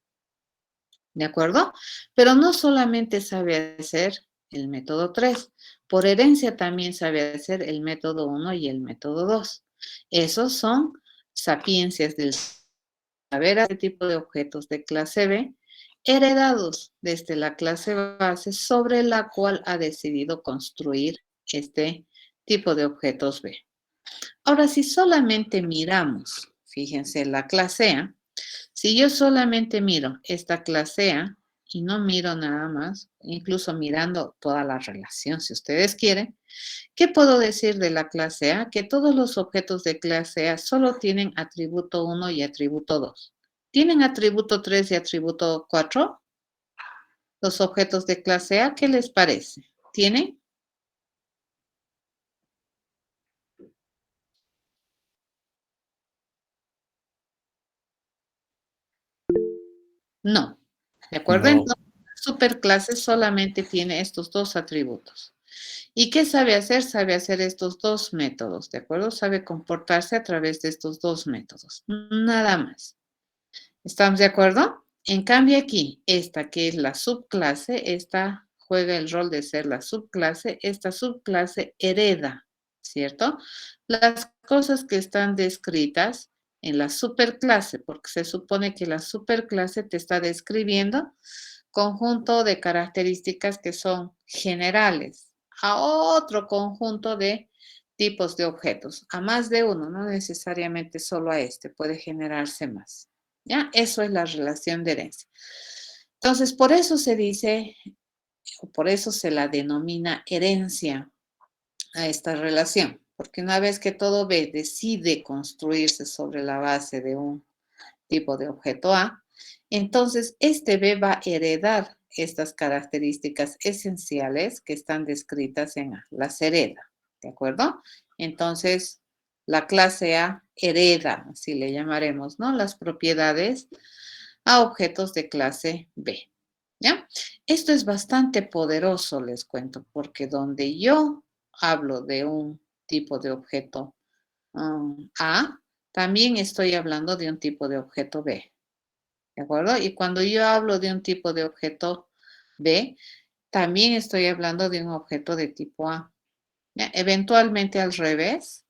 ¿De acuerdo? Pero no solamente sabe hacer el método 3, por herencia también sabe hacer el método 1 y el método 2. Esos son sapiencias del saber a este tipo de objetos de clase B, heredados desde la clase base sobre la cual ha decidido construir este tipo de objetos B. Ahora, si solamente miramos, fíjense, la clase A, si yo solamente miro esta clase A y no miro nada más, incluso mirando toda la relación, si ustedes quieren, ¿qué puedo decir de la clase A? Que todos los objetos de clase A solo tienen atributo 1 y atributo 2. ¿Tienen atributo 3 y atributo 4? Los objetos de clase A, ¿qué les parece? ¿Tienen? No. ¿De acuerdo? No, Entonces, la superclase solamente tiene estos dos atributos. ¿Y qué sabe hacer? Sabe hacer estos dos métodos, ¿de acuerdo? Sabe comportarse a través de estos dos métodos. Nada más. ¿Estamos de acuerdo? En cambio aquí, esta que es la subclase, esta juega el rol de ser la subclase, esta subclase hereda, ¿cierto? Las cosas que están descritas en la superclase, porque se supone que la superclase te está describiendo conjunto de características que son generales a otro conjunto de tipos de objetos, a más de uno, no necesariamente solo a este, puede generarse más. ¿Ya? Eso es la relación de herencia. Entonces, por eso se dice Por eso se la denomina herencia a esta relación, porque una vez que todo B decide construirse sobre la base de un tipo de objeto A, entonces este B va a heredar estas características esenciales que están descritas en A, las hereda, ¿de acuerdo? Entonces, la clase A hereda, así le llamaremos, ¿no? Las propiedades a objetos de clase B, ¿ya? Esto es bastante poderoso, les cuento, porque donde yo hablo de un tipo de objeto A, también estoy hablando de un tipo de objeto B, ¿de acuerdo? Y cuando yo hablo de un tipo de objeto B, también estoy hablando de un objeto de tipo A. ¿Ya? Eventualmente al revés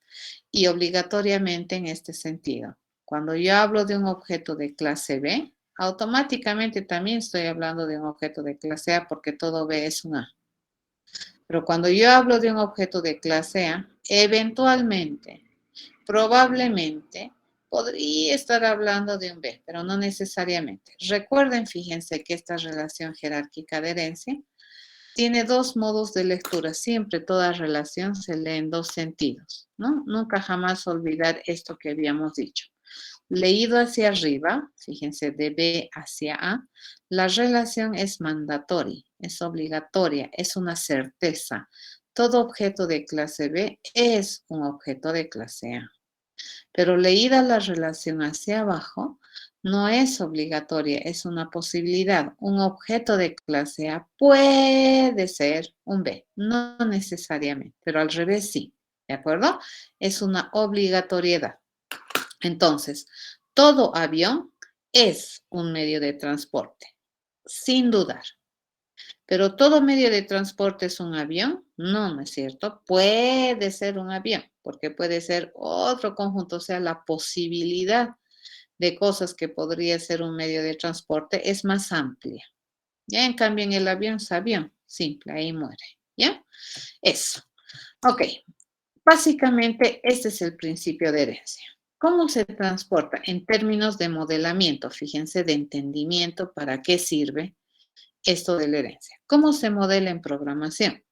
y obligatoriamente en este sentido. Cuando yo hablo de un objeto de clase B, automáticamente también estoy hablando de un objeto de clase A porque todo B es un A. Pero cuando yo hablo de un objeto de clase A, eventualmente, probablemente, podría estar hablando de un B, pero no necesariamente. Recuerden, fíjense que esta relación jerárquica de herencia tiene dos modos de lectura. Siempre toda relación se lee en dos sentidos, ¿no? Nunca jamás olvidar esto que habíamos dicho. Leído hacia arriba, fíjense, de B hacia A, la relación es mandatoria, es obligatoria, es una certeza. Todo objeto de clase B es un objeto de clase A. Pero leída la relación hacia abajo, no es obligatoria, es una posibilidad. Un objeto de clase A puede ser un B, no necesariamente, pero al revés sí, ¿de acuerdo? Es una obligatoriedad. Entonces, todo avión es un medio de transporte, sin dudar. Pero todo medio de transporte es un avión. No, no es cierto. Puede ser un avión, porque puede ser otro conjunto, o sea, la posibilidad de cosas que podría ser un medio de transporte es más amplia. Ya en cambio en el avión es avión, simple, ahí muere. ¿Ya? Eso. Ok, básicamente este es el principio de herencia. ¿Cómo se transporta? En términos de modelamiento, fíjense, de entendimiento, ¿para qué sirve esto de la herencia? ¿Cómo se modela en programación?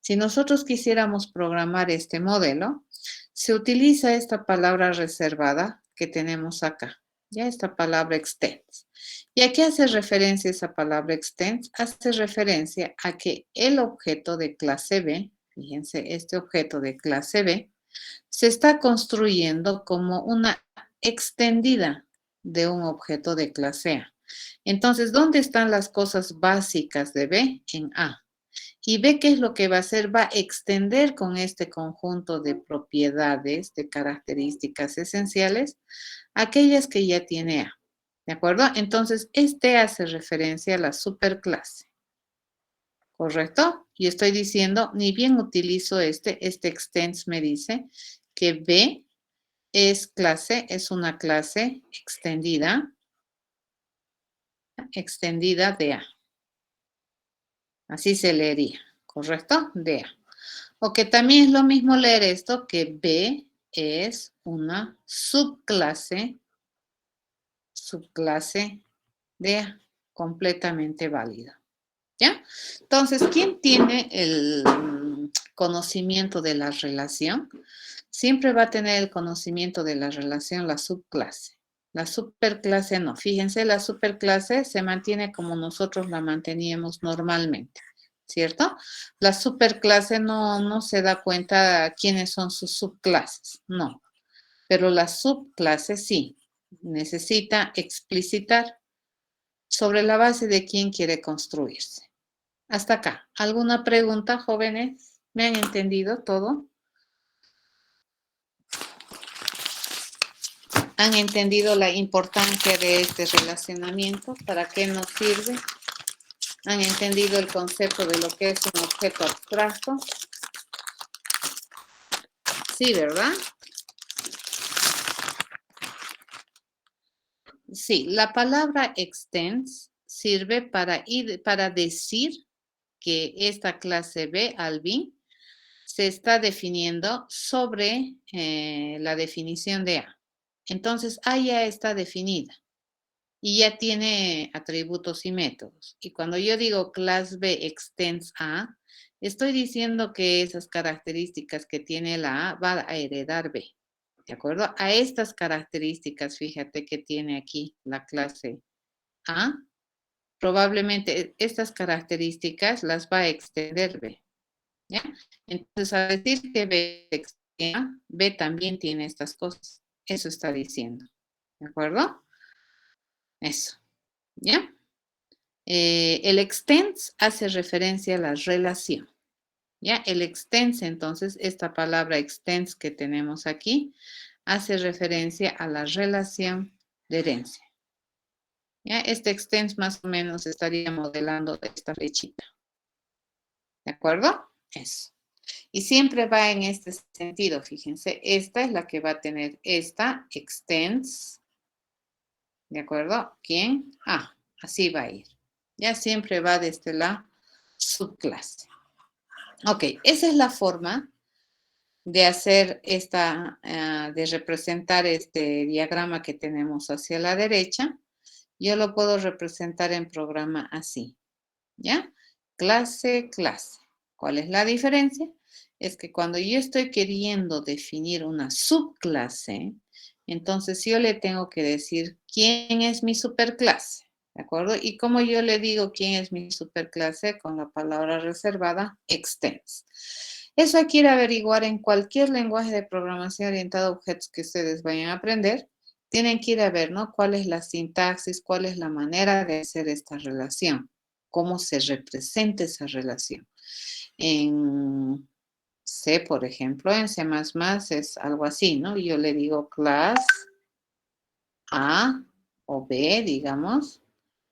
Si nosotros quisiéramos programar este modelo, se utiliza esta palabra reservada que tenemos acá, ya esta palabra extends. ¿Y a qué hace referencia esa palabra extends? Hace referencia a que el objeto de clase B, fíjense, este objeto de clase B, se está construyendo como una extendida de un objeto de clase A. Entonces, ¿dónde están las cosas básicas de B? En A. Y B, ¿qué es lo que va a hacer? Va a extender con este conjunto de propiedades, de características esenciales, aquellas que ya tiene A. ¿De acuerdo? Entonces, este hace referencia a la superclase. ¿Correcto? Y estoy diciendo, ni bien utilizo este extends me dice que B es una clase extendida de A. Así se leería, ¿correcto? De A. O que también es lo mismo leer esto, que B es una subclase de A, completamente válida. ¿Ya? Entonces, ¿quién tiene el conocimiento de la relación? Siempre va a tener el conocimiento de la relación la subclase. La superclase no. Fíjense, la superclase se mantiene como nosotros la manteníamos normalmente, ¿cierto? La superclase no se da cuenta quiénes son sus subclases, no. Pero la subclase sí. Necesita explicitar sobre la base de quién quiere construirse. Hasta acá. ¿Alguna pregunta, jóvenes? ¿Me han entendido todo? ¿Han entendido la importancia de este relacionamiento? ¿Para qué nos sirve? ¿Han entendido el concepto de lo que es un objeto abstracto? Sí, ¿verdad? Sí, la palabra extends sirve para decir que esta clase B, Alvin, se está definiendo sobre la definición de A. Entonces, A ya está definida. y ya tiene atributos y métodos. Y cuando yo digo class B extends a, estoy diciendo que esas características que tiene la A va a heredar B. ¿De acuerdo? A estas características, fíjate que tiene aquí la clase A, probablemente estas características las va a extender B. ¿Ya? Entonces, a decir que B extiende A, B también tiene estas cosas. Eso está diciendo. ¿De acuerdo? Eso. ¿Ya? El extends hace referencia a la relación. ¿Ya? El extends, entonces, esta palabra extends que tenemos aquí, hace referencia a la relación de herencia. ¿Ya? Este extends más o menos estaría modelando esta flechita. ¿De acuerdo? Eso. Y siempre va en este sentido, fíjense. Esta es la que va a tener esta extends. ¿De acuerdo? ¿Quién? Ah, así va a ir. Ya siempre va desde la subclase. Ok, esa es la forma de hacer esta, de representar este diagrama que tenemos hacia la derecha. Yo lo puedo representar en programa así, ¿ya? Clase, clase. ¿Cuál es la diferencia? Es que cuando yo estoy queriendo definir una subclase, entonces yo le tengo que decir quién es mi superclase, ¿de acuerdo? Y como yo le digo quién es mi superclase con la palabra reservada, extends. Eso hay que ir a averiguar en cualquier lenguaje de programación orientado a objetos que ustedes vayan a aprender. Tienen que ir a ver, ¿no? ¿Cuál es la sintaxis? ¿Cuál es la manera de hacer esta relación? ¿Cómo se representa esa relación? En C, por ejemplo, en C++ es algo así, ¿no? Yo le digo class A o B, digamos.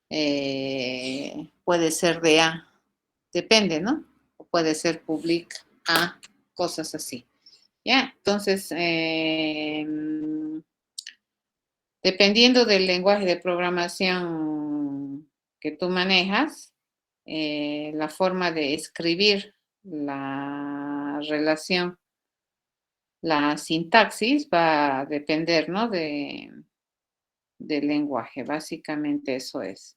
Puede ser de A, depende, ¿no? O puede ser public A, cosas así. ¿Ya? Entonces, dependiendo del lenguaje de programación que tú manejas, la forma de escribir la relación, la sintaxis va a depender, ¿no? Del lenguaje, básicamente eso es.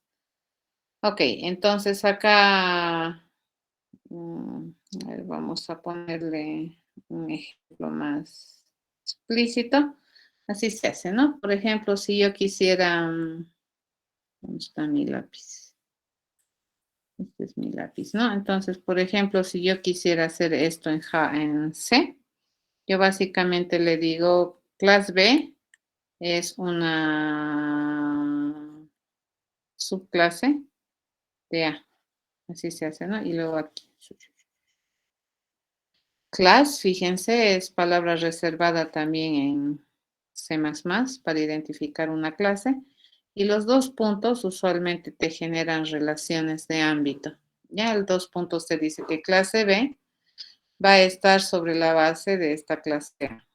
Ok, entonces acá a ver, vamos a ponerle un ejemplo más explícito. Así se hace, ¿no? Por ejemplo, si yo quisiera, ¿dónde está mi lápiz? Este es mi lápiz, ¿no? Entonces, por ejemplo, si yo quisiera hacer esto en C, yo básicamente le digo class B es una subclase de A. Así se hace, ¿no? Y luego aquí. Class, fíjense, es palabra reservada también en C++ para identificar una clase. Y los dos puntos usualmente te generan relaciones de ámbito. Ya el dos puntos te dice que clase B va a estar sobre la base de esta clase A.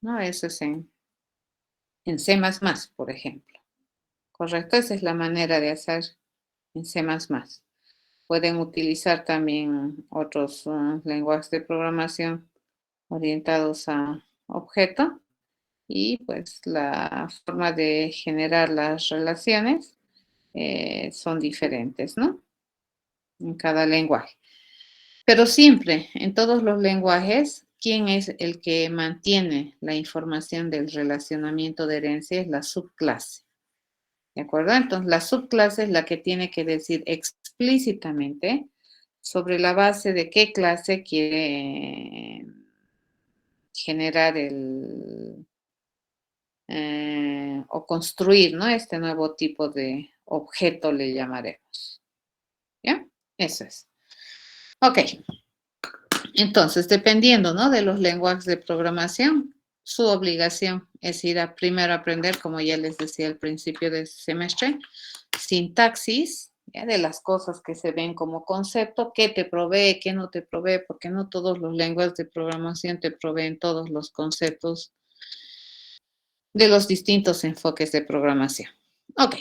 ¿No? Eso es en C++, por ejemplo. ¿Correcto? Esa es la manera de hacer en C++. Pueden utilizar también otros lenguajes de programación orientados a objeto y pues la forma de generar las relaciones son diferentes, ¿no? En cada lenguaje. Pero siempre, en todos los lenguajes, ¿quién es el que mantiene la información del relacionamiento de herencia? Es la subclase. ¿De acuerdo? Entonces, la subclase es la que tiene que decir explícitamente sobre la base de qué clase quiere generar o construir, ¿no? Este nuevo tipo de objeto le llamaremos. ¿Ya? Eso es. Ok. Entonces, dependiendo, ¿no? De los lenguajes de programación, su obligación es ir a primero aprender, como ya les decía al principio del semestre, sintaxis, ¿ya? De las cosas que se ven como concepto, qué te provee, qué no te provee, porque no todos los lenguajes de programación te proveen todos los conceptos de los distintos enfoques de programación. Ok.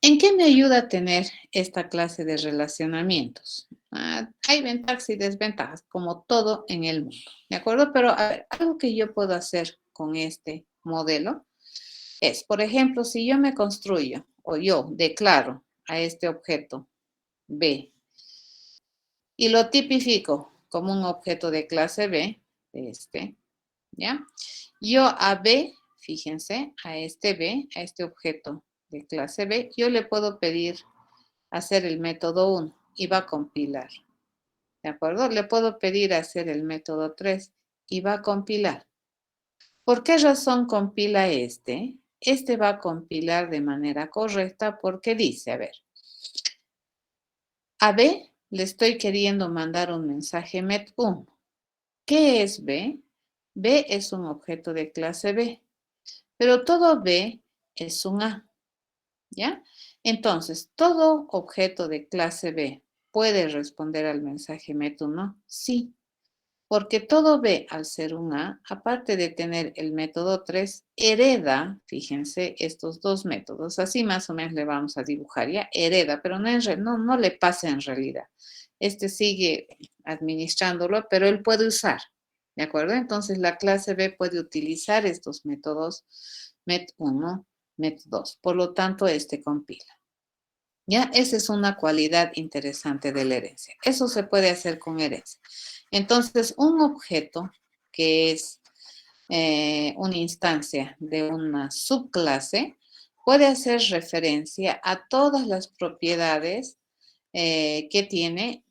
¿En qué me ayuda a tener esta clase de relacionamientos? Hay ventajas y desventajas, como todo en el mundo, ¿de acuerdo? Pero a ver, algo que yo puedo hacer con este modelo es, por ejemplo, si yo me construyo o yo declaro a este objeto B y lo tipifico como un objeto de clase B, ¿ya? Yo a B, fíjense, a este B, a este objeto de clase B, yo le puedo pedir hacer el método 1 y va a compilar, ¿de acuerdo? Le puedo pedir hacer el método 3 y va a compilar. ¿Por qué razón compila este? Este va a compilar de manera correcta porque dice, a ver, a B le estoy queriendo mandar un mensaje met1. ¿Qué es B? B es un objeto de clase B, pero todo B es un A, ¿ya? Entonces, ¿todo objeto de clase B puede responder al mensaje met1? Sí, porque todo B, al ser un A, aparte de tener el método 3, hereda, fíjense, estos dos métodos. Así más o menos le vamos a dibujar, ¿ya? Hereda, pero no le pasa en realidad. Este sigue administrándolo, pero él puede usar, ¿de acuerdo? Entonces, la clase B puede utilizar estos métodos MET1, MET2. Por lo tanto, este compila. ¿Ya? Esa es una cualidad interesante de la herencia. Eso se puede hacer con herencia. Entonces, un objeto que es una instancia de una subclase puede hacer referencia a todas las propiedades que tiene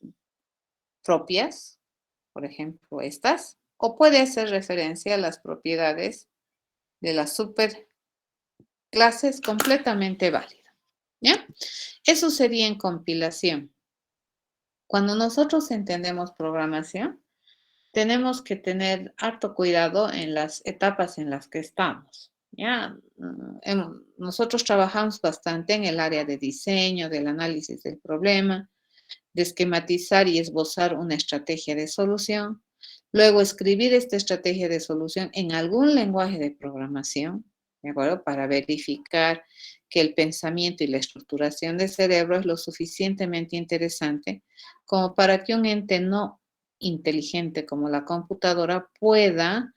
propias, por ejemplo, estas, o puede hacer referencia a las propiedades de las superclases completamente válidas. ¿Ya? Eso sería en compilación. Cuando nosotros entendemos programación, tenemos que tener harto cuidado en las etapas en las que estamos. ¿Ya? Nosotros trabajamos bastante en el área de diseño, del análisis del problema, de esquematizar y esbozar una estrategia de solución, luego escribir esta estrategia de solución en algún lenguaje de programación, ¿de acuerdo? Para verificar que el pensamiento y la estructuración del cerebro es lo suficientemente interesante como para que un ente no inteligente como la computadora pueda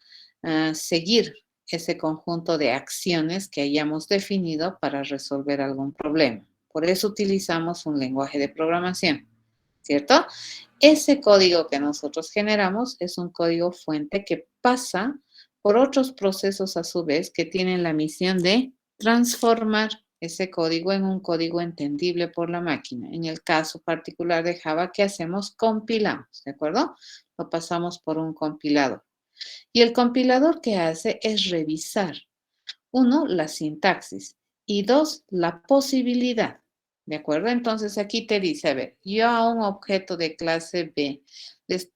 seguir ese conjunto de acciones que hayamos definido para resolver algún problema. Por eso utilizamos un lenguaje de programación. ¿Cierto? Ese código que nosotros generamos es un código fuente que pasa por otros procesos a su vez que tienen la misión de transformar ese código en un código entendible por la máquina. En el caso particular de Java, ¿qué hacemos? Compilamos, ¿de acuerdo? Lo pasamos por un compilador. Y el compilador que hace es revisar, uno, la sintaxis y dos, la posibilidad. ¿De acuerdo? Entonces aquí te dice, a ver, yo a un objeto de clase B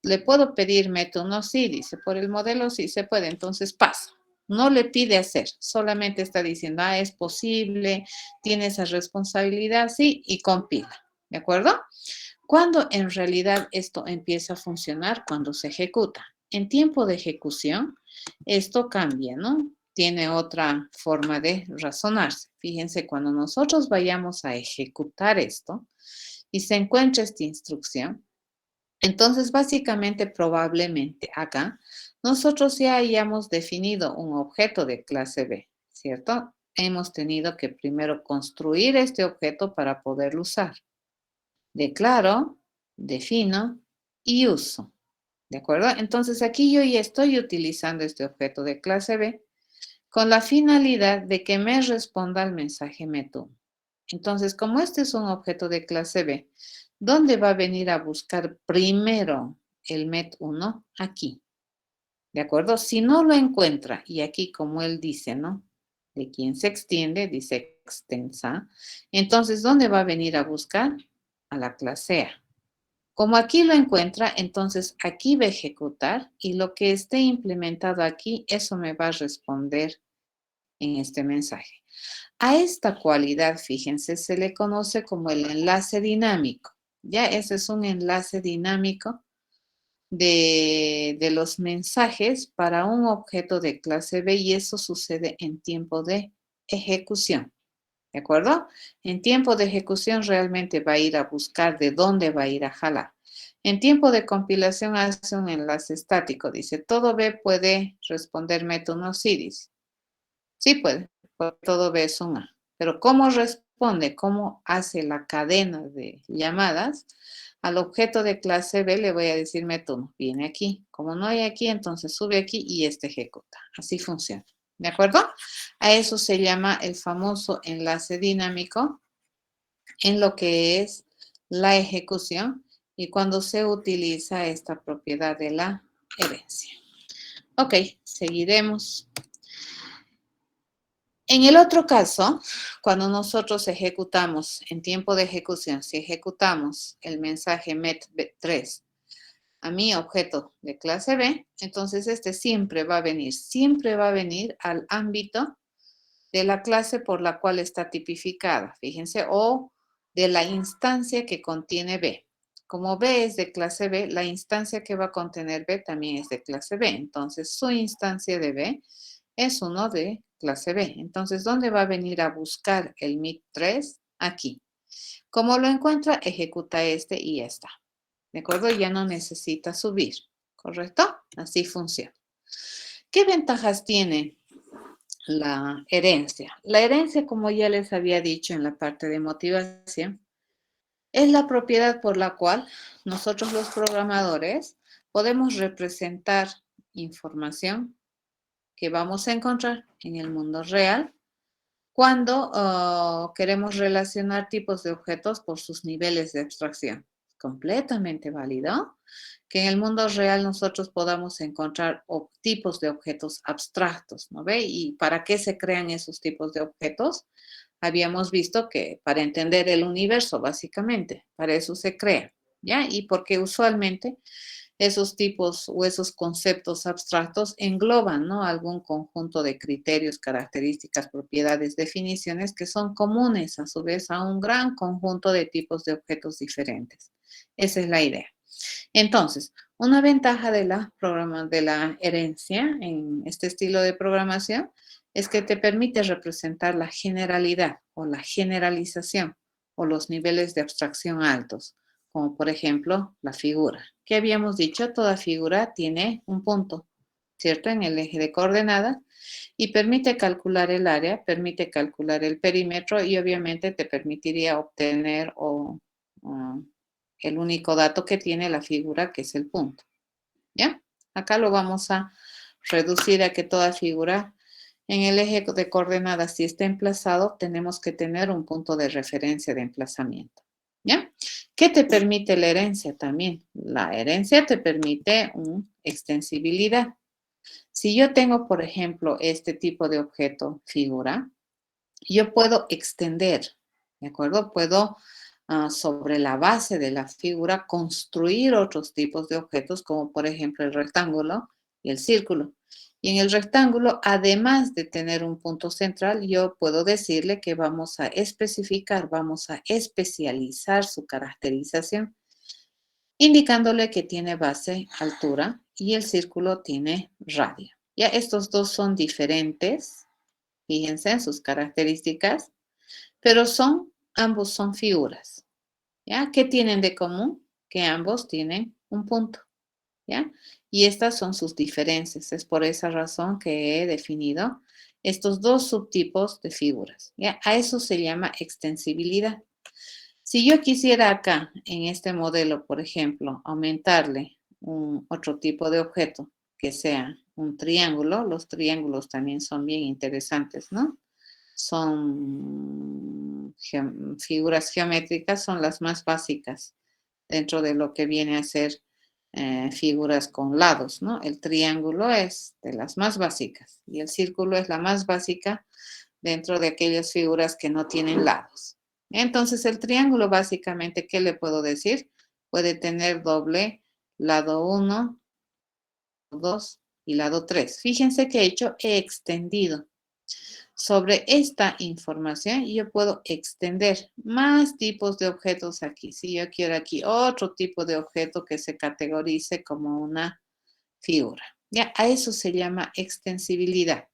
le puedo pedir método, no, sí, dice, por el modelo sí se puede, entonces pasa. No le pide hacer, solamente está diciendo, es posible, tiene esa responsabilidad, sí, y compila. ¿De acuerdo? Cuando en realidad esto empieza a funcionar, cuando se ejecuta. En tiempo de ejecución, esto cambia, ¿no? Tiene otra forma de razonarse. Fíjense, cuando nosotros vayamos a ejecutar esto y se encuentra esta instrucción, entonces básicamente probablemente acá nosotros ya hayamos definido un objeto de clase B, ¿cierto? Hemos tenido que primero construir este objeto para poderlo usar. Declaro, defino y uso. ¿De acuerdo? Entonces aquí yo ya estoy utilizando este objeto de clase B con la finalidad de que me responda al mensaje MET1. Entonces, como este es un objeto de clase B, ¿dónde va a venir a buscar primero el MET1? Aquí. ¿De acuerdo? Si no lo encuentra, y aquí como él dice, ¿no? De quien se extiende, dice extensa, entonces, ¿dónde va a venir a buscar? A la clase A. Como aquí lo encuentra, entonces aquí va a ejecutar y lo que esté implementado aquí, eso me va a responder en este mensaje. A esta cualidad, fíjense, se le conoce como el enlace dinámico. Ya, ese es un enlace dinámico de los mensajes para un objeto de clase B y eso sucede en tiempo de ejecución. ¿De acuerdo? En tiempo de ejecución realmente va a ir a buscar de dónde va a ir a jalar. En tiempo de compilación hace un enlace estático. Dice, todo B puede responder método sí, dice. Sí puede. porque todo B es un A. Pero ¿cómo responde? ¿Cómo hace la cadena de llamadas? Al objeto de clase B le voy a decir método, viene aquí. Como no hay aquí, entonces sube aquí y este ejecuta. Así funciona. ¿De acuerdo? A eso se llama el famoso enlace dinámico en lo que es la ejecución y cuando se utiliza esta propiedad de la herencia. Ok, seguiremos. En el otro caso, cuando nosotros ejecutamos en tiempo de ejecución, si ejecutamos el mensaje met3 a mi objeto de clase B, entonces este siempre va a venir al ámbito de la clase por la cual está tipificada, fíjense, o de la instancia que contiene B. Como B es de clase B, la instancia que va a contener B también es de clase B. Entonces, su instancia de B es uno de clase B. Entonces, ¿dónde va a venir a buscar el MIT3? Aquí. Como lo encuentra, ejecuta este y ya está. ¿De acuerdo? Ya no necesita subir. ¿Correcto? Así funciona. ¿Qué ventajas tiene la herencia? La herencia, como ya les había dicho en la parte de motivación, es la propiedad por la cual nosotros los programadores podemos representar información que vamos a encontrar en el mundo real cuando queremos relacionar tipos de objetos por sus niveles de abstracción. Completamente válido que en el mundo real nosotros podamos encontrar tipos de objetos abstractos, ¿no ve? ¿Y para qué se crean esos tipos de objetos? Habíamos visto que para entender el universo, básicamente, para eso se crea, ¿ya? Y porque usualmente esos tipos o esos conceptos abstractos engloban, ¿no? Algún conjunto de criterios, características, propiedades, definiciones que son comunes a su vez a un gran conjunto de tipos de objetos diferentes. Esa es la idea. Entonces, una ventaja de la herencia en este estilo de programación es que te permite representar la generalidad o la generalización o los niveles de abstracción altos, como por ejemplo la figura. ¿Qué habíamos dicho? Toda figura tiene un punto, ¿cierto? En el eje de coordenadas y permite calcular el área, permite calcular el perímetro y obviamente te permitiría obtener el único dato que tiene la figura, que es el punto. ¿Ya? Acá lo vamos a reducir a que toda figura en el eje de coordenadas, si está emplazado, tenemos que tener un punto de referencia de emplazamiento. ¿Ya? ¿Qué te permite la herencia también? La herencia te permite una extensibilidad. Si yo tengo, por ejemplo, este tipo de objeto, figura, yo puedo extender, ¿de acuerdo? Puedo, sobre la base de la figura, construir otros tipos de objetos, como por ejemplo el rectángulo y el círculo. Y en el rectángulo, además de tener un punto central, yo puedo decirle que vamos a especificar, vamos a especializar su caracterización, indicándole que tiene base, altura y el círculo tiene radio. Ya estos dos son diferentes, fíjense en sus características, pero ambos son figuras, ¿ya? ¿Qué tienen de común? Que ambos tienen un punto, ¿ya? Y estas son sus diferencias. Es por esa razón que he definido estos dos subtipos de figuras, ¿ya? A eso se llama extensibilidad. Si yo quisiera acá, en este modelo, por ejemplo, aumentarle otro tipo de objeto que sea un triángulo, los triángulos también son bien interesantes, ¿no? Son figuras geométricas, son las más básicas dentro de lo que viene a ser figuras con lados, ¿no? El triángulo es de las más básicas y el círculo es la más básica dentro de aquellas figuras que no tienen lados. Entonces, el triángulo básicamente, ¿qué le puedo decir? Puede tener doble lado 1, 2 y lado 3. Fíjense que he extendido. Sobre esta información yo puedo extender más tipos de objetos aquí. Si yo quiero aquí otro tipo de objeto que se categorice como una figura. Ya, a eso se llama extensibilidad.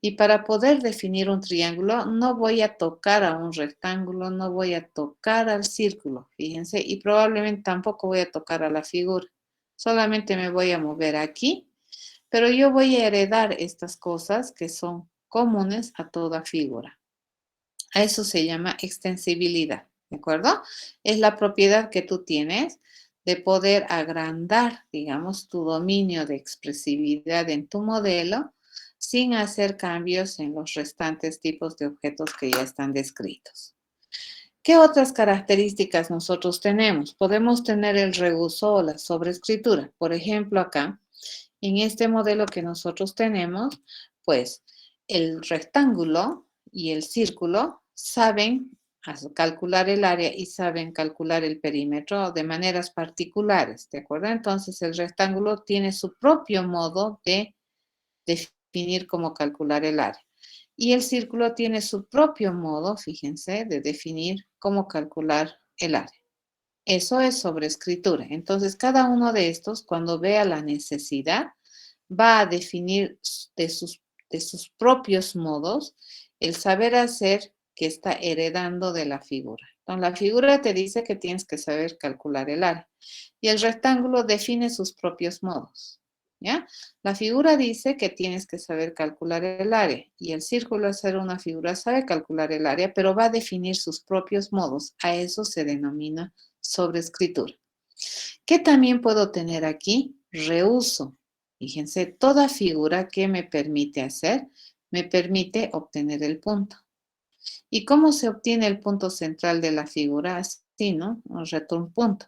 Y para poder definir un triángulo, no voy a tocar a un rectángulo, no voy a tocar al círculo, fíjense, y probablemente tampoco voy a tocar a la figura. Solamente me voy a mover aquí, pero yo voy a heredar estas cosas que son comunes a toda figura. A eso se llama extensibilidad, ¿de acuerdo? Es la propiedad que tú tienes de poder agrandar, digamos, tu dominio de expresividad en tu modelo sin hacer cambios en los restantes tipos de objetos que ya están descritos. ¿Qué otras características nosotros tenemos? Podemos tener el reuso o la sobreescritura. Por ejemplo, acá, en este modelo que nosotros tenemos, pues el rectángulo y el círculo saben calcular el área y saben calcular el perímetro de maneras particulares, ¿de acuerdo? Entonces el rectángulo tiene su propio modo de definir cómo calcular el área. Y el círculo tiene su propio modo, fíjense, de definir cómo calcular el área. Eso es sobreescritura. Entonces, cada uno de estos, cuando vea la necesidad, va a definir de sus propios modos el saber hacer que está heredando de la figura. Entonces, la figura te dice que tienes que saber calcular el área y el rectángulo define sus propios modos. ¿Ya? La figura dice que tienes que saber calcular el área y el círculo, al ser una figura, sabe calcular el área, pero va a definir sus propios modos. A eso se denomina sobreescritura. ¿Qué también puedo tener aquí? Reuso. Fíjense, toda figura que me permite hacer, me permite obtener el punto. ¿Y cómo se obtiene el punto central de la figura? Así, ¿no? Un retorno punto.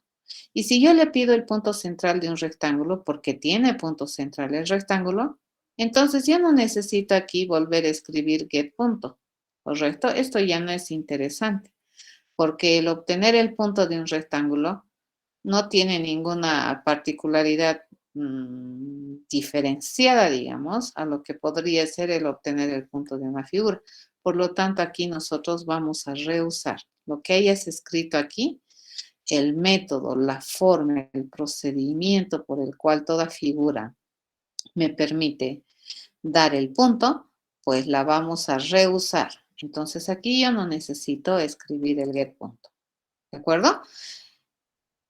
Y si yo le pido el punto central de un rectángulo, porque tiene punto central el rectángulo, entonces yo no necesito aquí volver a escribir get punto, ¿correcto? Esto ya no es interesante, porque el obtener el punto de un rectángulo no tiene ninguna particularidad diferenciada, digamos, a lo que podría ser el obtener el punto de una figura. Por lo tanto, aquí nosotros vamos a reusar lo que hayas escrito aquí, el método, la forma, el procedimiento por el cual toda figura me permite dar el punto, pues la vamos a reusar. Entonces aquí yo no necesito escribir el get punto. ¿De acuerdo?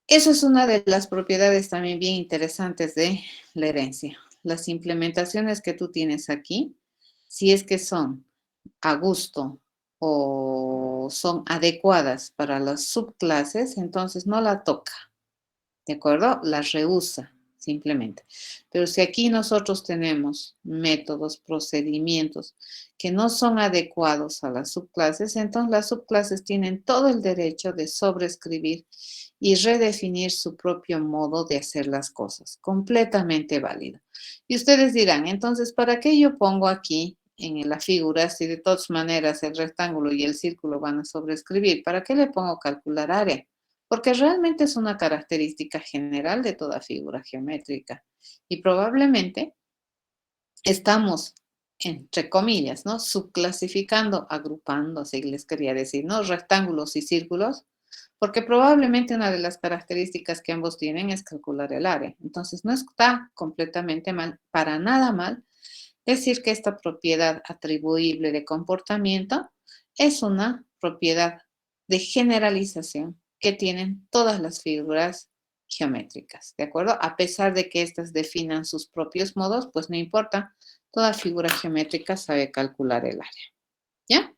Eso es una de las propiedades también bien interesantes de la herencia. Las implementaciones que tú tienes aquí, si es que son a gusto o son adecuadas para las subclases, entonces no la toca, ¿de acuerdo? La rehúsa simplemente. Pero si aquí nosotros tenemos métodos, procedimientos que no son adecuados a las subclases, entonces las subclases tienen todo el derecho de sobreescribir y redefinir su propio modo de hacer las cosas, completamente válido. Y ustedes dirán, entonces, ¿para qué yo pongo aquí en la figura si de todas maneras el rectángulo y el círculo van a sobreescribir? ¿Para qué le pongo calcular área? Porque realmente es una característica general de toda figura geométrica y probablemente estamos, entre comillas, ¿no? Subclasificando, agrupando, así les quería decir, ¿no? Rectángulos y círculos, porque probablemente una de las características que ambos tienen es calcular el área. Entonces, no está completamente mal, para nada mal, decir que esta propiedad atribuible de comportamiento es una propiedad de generalización que tienen todas las figuras geométricas, ¿de acuerdo? A pesar de que éstas definan sus propios modos, pues no importa, toda figura geométrica sabe calcular el área, ¿ya?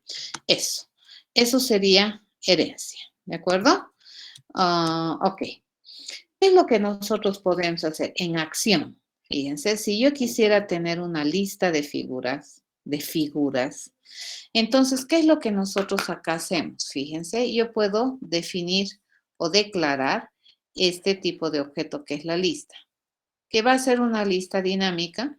Eso sería herencia, ¿de acuerdo? Ok. ¿Qué es lo que nosotros podemos hacer en acción? Fíjense, si yo quisiera tener una lista de figuras, entonces, ¿qué es lo que nosotros acá hacemos? Fíjense, yo puedo definir o declarar este tipo de objeto que es la lista, que va a ser una lista dinámica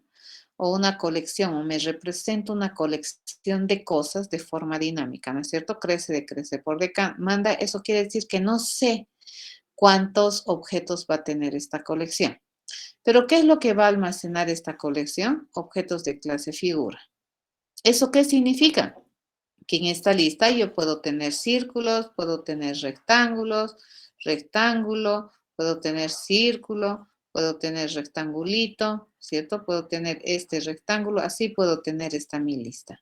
o una colección, o me representa una colección de cosas de forma dinámica, ¿no es cierto? Crece por demanda, eso quiere decir que no sé cuántos objetos va a tener esta colección. Pero, ¿qué es lo que va a almacenar esta colección? Objetos de clase figura. ¿Eso qué significa? Que en esta lista yo puedo tener círculos, puedo tener rectángulos, rectángulo, puedo tener círculo, puedo tener rectangulito, ¿cierto? Puedo tener este rectángulo, así puedo tener esta mi lista.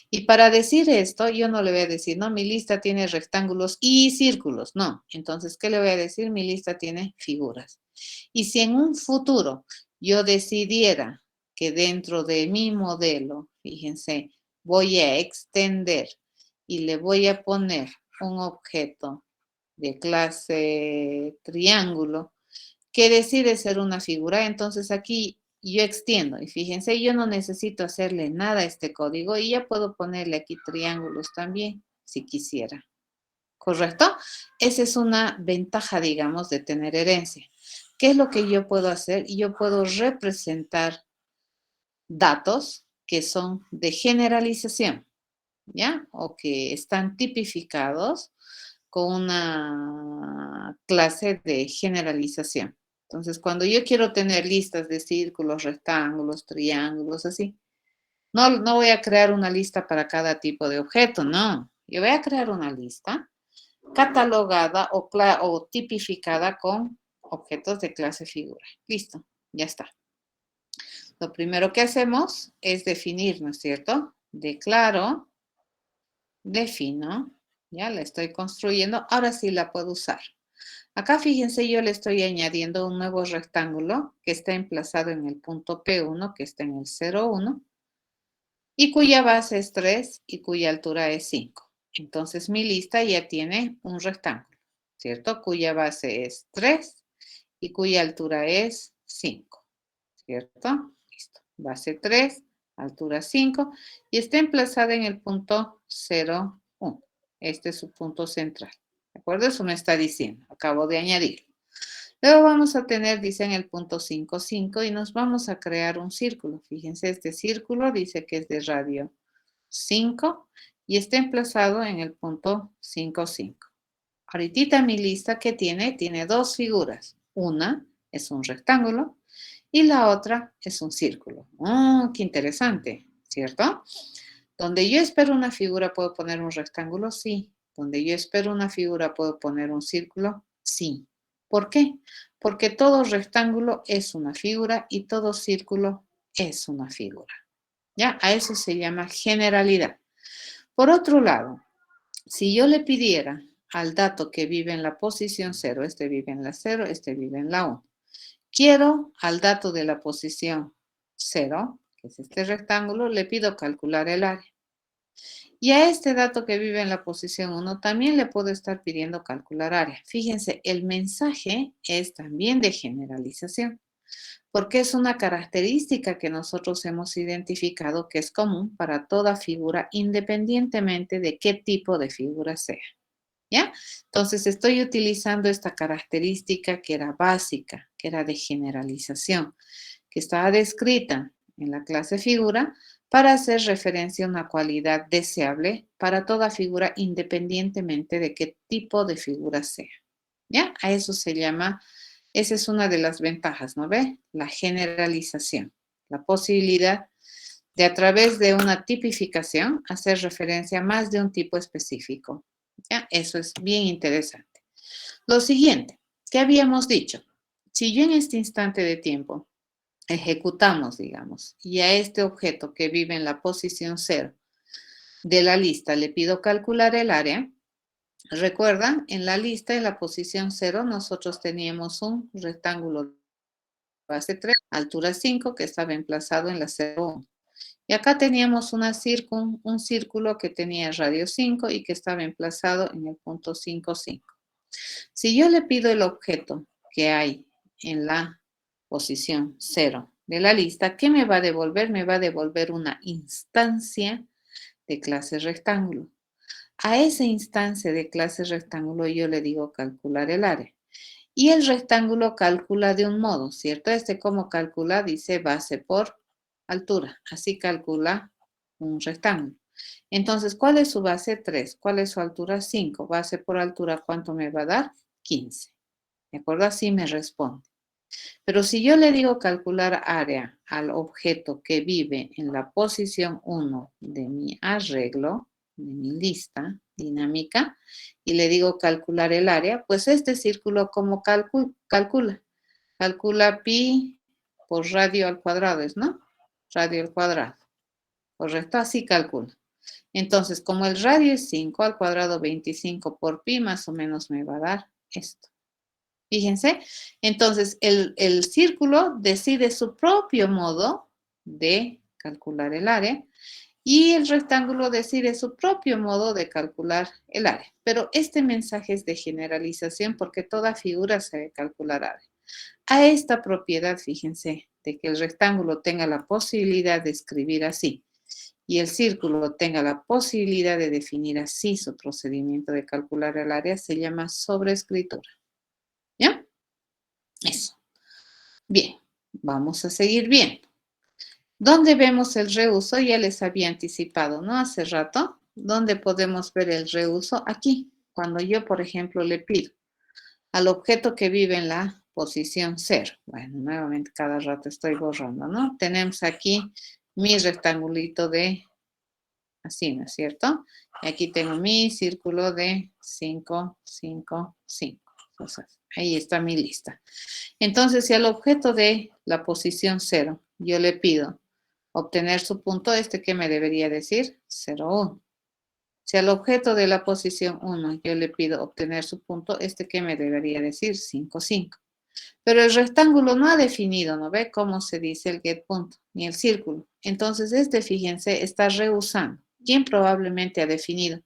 Y para decir esto, yo no le voy a decir, no, mi lista tiene rectángulos y círculos, no. Entonces, ¿qué le voy a decir? Mi lista tiene figuras. Y si en un futuro yo decidiera que dentro de mi modelo, fíjense, voy a extender y le voy a poner un objeto de clase triángulo que decide ser una figura, entonces aquí yo extiendo. Y fíjense, yo no necesito hacerle nada a este código y ya puedo ponerle aquí triángulos también, si quisiera. ¿Correcto? Esa es una ventaja, digamos, de tener herencia. ¿Qué es lo que yo puedo hacer? Yo puedo representar datos que son de generalización, ¿ya? O que están tipificados con una clase de generalización. Entonces, cuando yo quiero tener listas de círculos, rectángulos, triángulos, así, no voy a crear una lista para cada tipo de objeto, no. Yo voy a crear una lista catalogada o tipificada con objetos de clase figura. Listo, ya está. Lo primero que hacemos es definir, ¿no es cierto? Declaro, defino, ya la estoy construyendo, ahora sí la puedo usar. Acá fíjense, yo le estoy añadiendo un nuevo rectángulo que está emplazado en el punto P1, que está en el 0,1, y cuya base es 3 y cuya altura es 5. Entonces mi lista ya tiene un rectángulo, ¿cierto? Cuya base es 3 y cuya altura es 5, ¿cierto? Listo. Base 3, altura 5 y está emplazada en el punto 0,1. Este es su punto central. ¿De acuerdo? Eso me está diciendo. Acabo de añadir. Luego vamos a tener, dice en el punto 5, 5 y nos vamos a crear un círculo. Fíjense, este círculo dice que es de radio 5 y está emplazado en el punto 5, 5. Ahorita mi lista que tiene dos figuras. Una es un rectángulo y la otra es un círculo. ¡Oh, qué interesante! ¿Cierto? Donde yo espero una figura, ¿puedo poner un rectángulo? Sí. Donde yo espero una figura, ¿puedo poner un círculo? Sí. ¿Por qué? Porque todo rectángulo es una figura y todo círculo es una figura. ¿Ya? A eso se llama generalidad. Por otro lado, si yo le pidiera al dato que vive en la posición 0, este vive en la 0, este vive en la 1. Quiero al dato de la posición 0, que es este rectángulo, le pido calcular el área. Y a este dato que vive en la posición 1 también le puedo estar pidiendo calcular área. Fíjense, el mensaje es también de generalización, porque es una característica que nosotros hemos identificado que es común para toda figura independientemente de qué tipo de figura sea. ¿Ya? Entonces estoy utilizando esta característica que era básica, que era de generalización, que estaba descrita en la clase figura para hacer referencia a una cualidad deseable para toda figura independientemente de qué tipo de figura sea. ¿Ya? A eso se llama, esa es una de las ventajas, ¿no ve? La generalización, la posibilidad de a través de una tipificación hacer referencia a más de un tipo específico. ¿Ya? Eso es bien interesante. Lo siguiente, ¿qué habíamos dicho? Si yo en este instante de tiempo ejecutamos, digamos, y a este objeto que vive en la posición 0 de la lista le pido calcular el área, recuerda, en la lista, en la posición 0, nosotros teníamos un rectángulo de base 3, altura 5, que estaba emplazado en la 0,1. Y acá teníamos un círculo que tenía radio 5 y que estaba emplazado en el punto 5, 5. Si yo le pido el objeto que hay en la posición 0 de la lista, ¿qué me va a devolver? Me va a devolver una instancia de clase rectángulo. A esa instancia de clase rectángulo yo le digo calcular el área. Y el rectángulo calcula de un modo, ¿cierto? ¿Cómo calcula? Dice base por altura. Así calcula un rectángulo. Entonces, ¿cuál es su base? 3. ¿Cuál es su altura? 5. Base por altura, ¿cuánto me va a dar? 15. ¿De acuerdo? Así me responde. Pero si yo le digo calcular área al objeto que vive en la posición 1 de mi arreglo, de mi lista dinámica, y le digo calcular el área, pues este círculo, ¿cómo calcula? Calcula pi por radio al cuadrado, ¿no? Radio al cuadrado. Correcto, así calcula. Entonces, como el radio es 5 al cuadrado 25 por pi, más o menos me va a dar esto. Fíjense, entonces el círculo decide su propio modo de calcular el área Y el rectángulo decide su propio modo de calcular el área. Pero este mensaje es de generalización porque toda figura se debe calcular área. A esta propiedad, fíjense, de que el rectángulo tenga la posibilidad de escribir así y el círculo tenga la posibilidad de definir así su procedimiento de calcular el área, se llama sobreescritura. ¿Ya? Eso. Bien, vamos a seguir viendo. ¿Dónde vemos el reuso? Ya les había anticipado, ¿no? Hace rato. ¿Dónde podemos ver el reuso? Aquí, cuando yo, por ejemplo, le pido al objeto que vive en la posición 0. Bueno, nuevamente cada rato estoy borrando, ¿no? Tenemos aquí mi rectangulito de así, ¿no es cierto? Y aquí tengo mi círculo de 5, 5, 5. Entonces, ahí está mi lista. Entonces, si al objeto de la posición 0 yo le pido obtener su punto, ¿qué me debería decir? 0, 1. Si al objeto de la posición 1 yo le pido obtener su punto, ¿qué me debería decir? 5, 5. Pero el rectángulo no ha definido, ¿no ve? Cómo se dice el get punto, ni el círculo. Entonces, fíjense, está rehusando. ¿Quién probablemente ha definido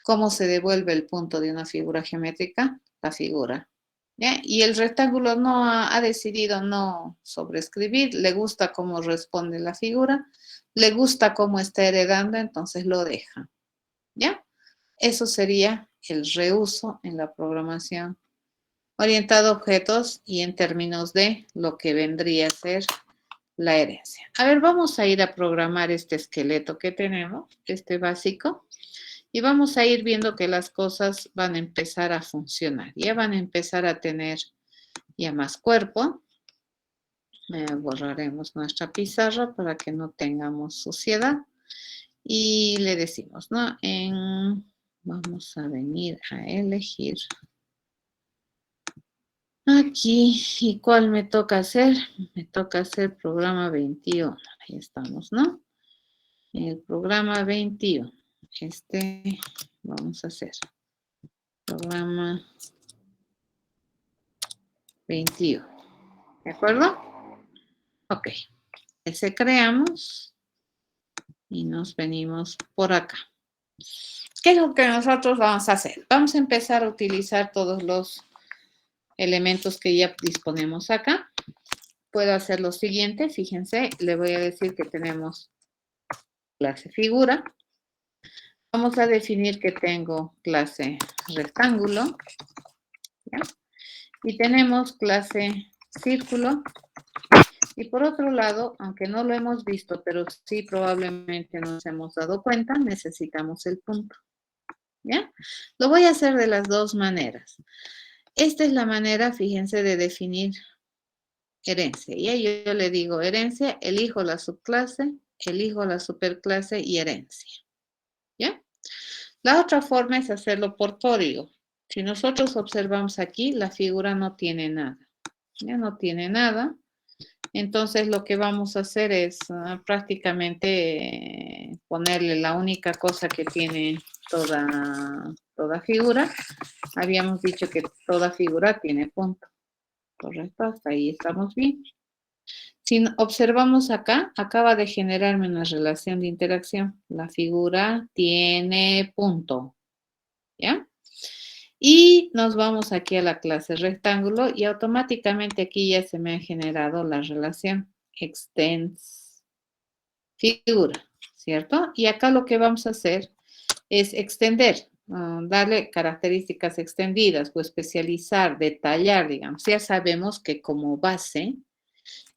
cómo se devuelve el punto de una figura geométrica? La figura. ¿Ya? Y el rectángulo no ha decidido no sobreescribir, le gusta cómo responde la figura, le gusta cómo está heredando, entonces lo deja. ¿Ya? Eso sería el reuso en la programación orientado a objetos y en términos de lo que vendría a ser la herencia. A ver, vamos a ir a programar este esqueleto que tenemos, este básico, y vamos a ir viendo que las cosas van a empezar a funcionar. Ya van a empezar a tener ya más cuerpo. Borraremos nuestra pizarra para que no tengamos suciedad. Y le decimos, ¿no? Vamos a venir a elegir aquí, ¿y cuál me toca hacer? Me toca hacer programa 21. Ahí estamos, ¿no? El programa 21. Vamos a hacer. Programa 21. ¿De acuerdo? Ok. Ese creamos y nos venimos por acá. ¿Qué es lo que nosotros vamos a hacer? Vamos a empezar a utilizar todos los elementos que ya disponemos acá. Puedo hacer lo siguiente, fíjense, le voy a decir que tenemos clase figura. Vamos a definir que tengo clase rectángulo. ¿Ya? Y tenemos clase círculo. Y por otro lado, aunque no lo hemos visto, pero sí probablemente nos hemos dado cuenta, necesitamos el punto. ¿Ya? Lo voy a hacer de las dos maneras. Esta es la manera, fíjense, de definir herencia. Y yo le digo herencia, elijo la subclase, elijo la superclase y herencia. ¿Ya? La otra forma es hacerlo por código. Si nosotros observamos aquí, la figura no tiene nada. Ya no tiene nada. Entonces lo que vamos a hacer es prácticamente ponerle la única cosa que tiene toda figura. Habíamos dicho que toda figura tiene punto. Correcto, hasta ahí estamos bien. Si observamos acá, acaba de generarme una relación de interacción. La figura tiene punto. ¿Ya? Y nos vamos aquí a la clase rectángulo y automáticamente aquí ya se me ha generado la relación extends figura, ¿cierto? Y acá lo que vamos a hacer es extender, darle características extendidas o especializar, detallar, digamos. Ya sabemos que como base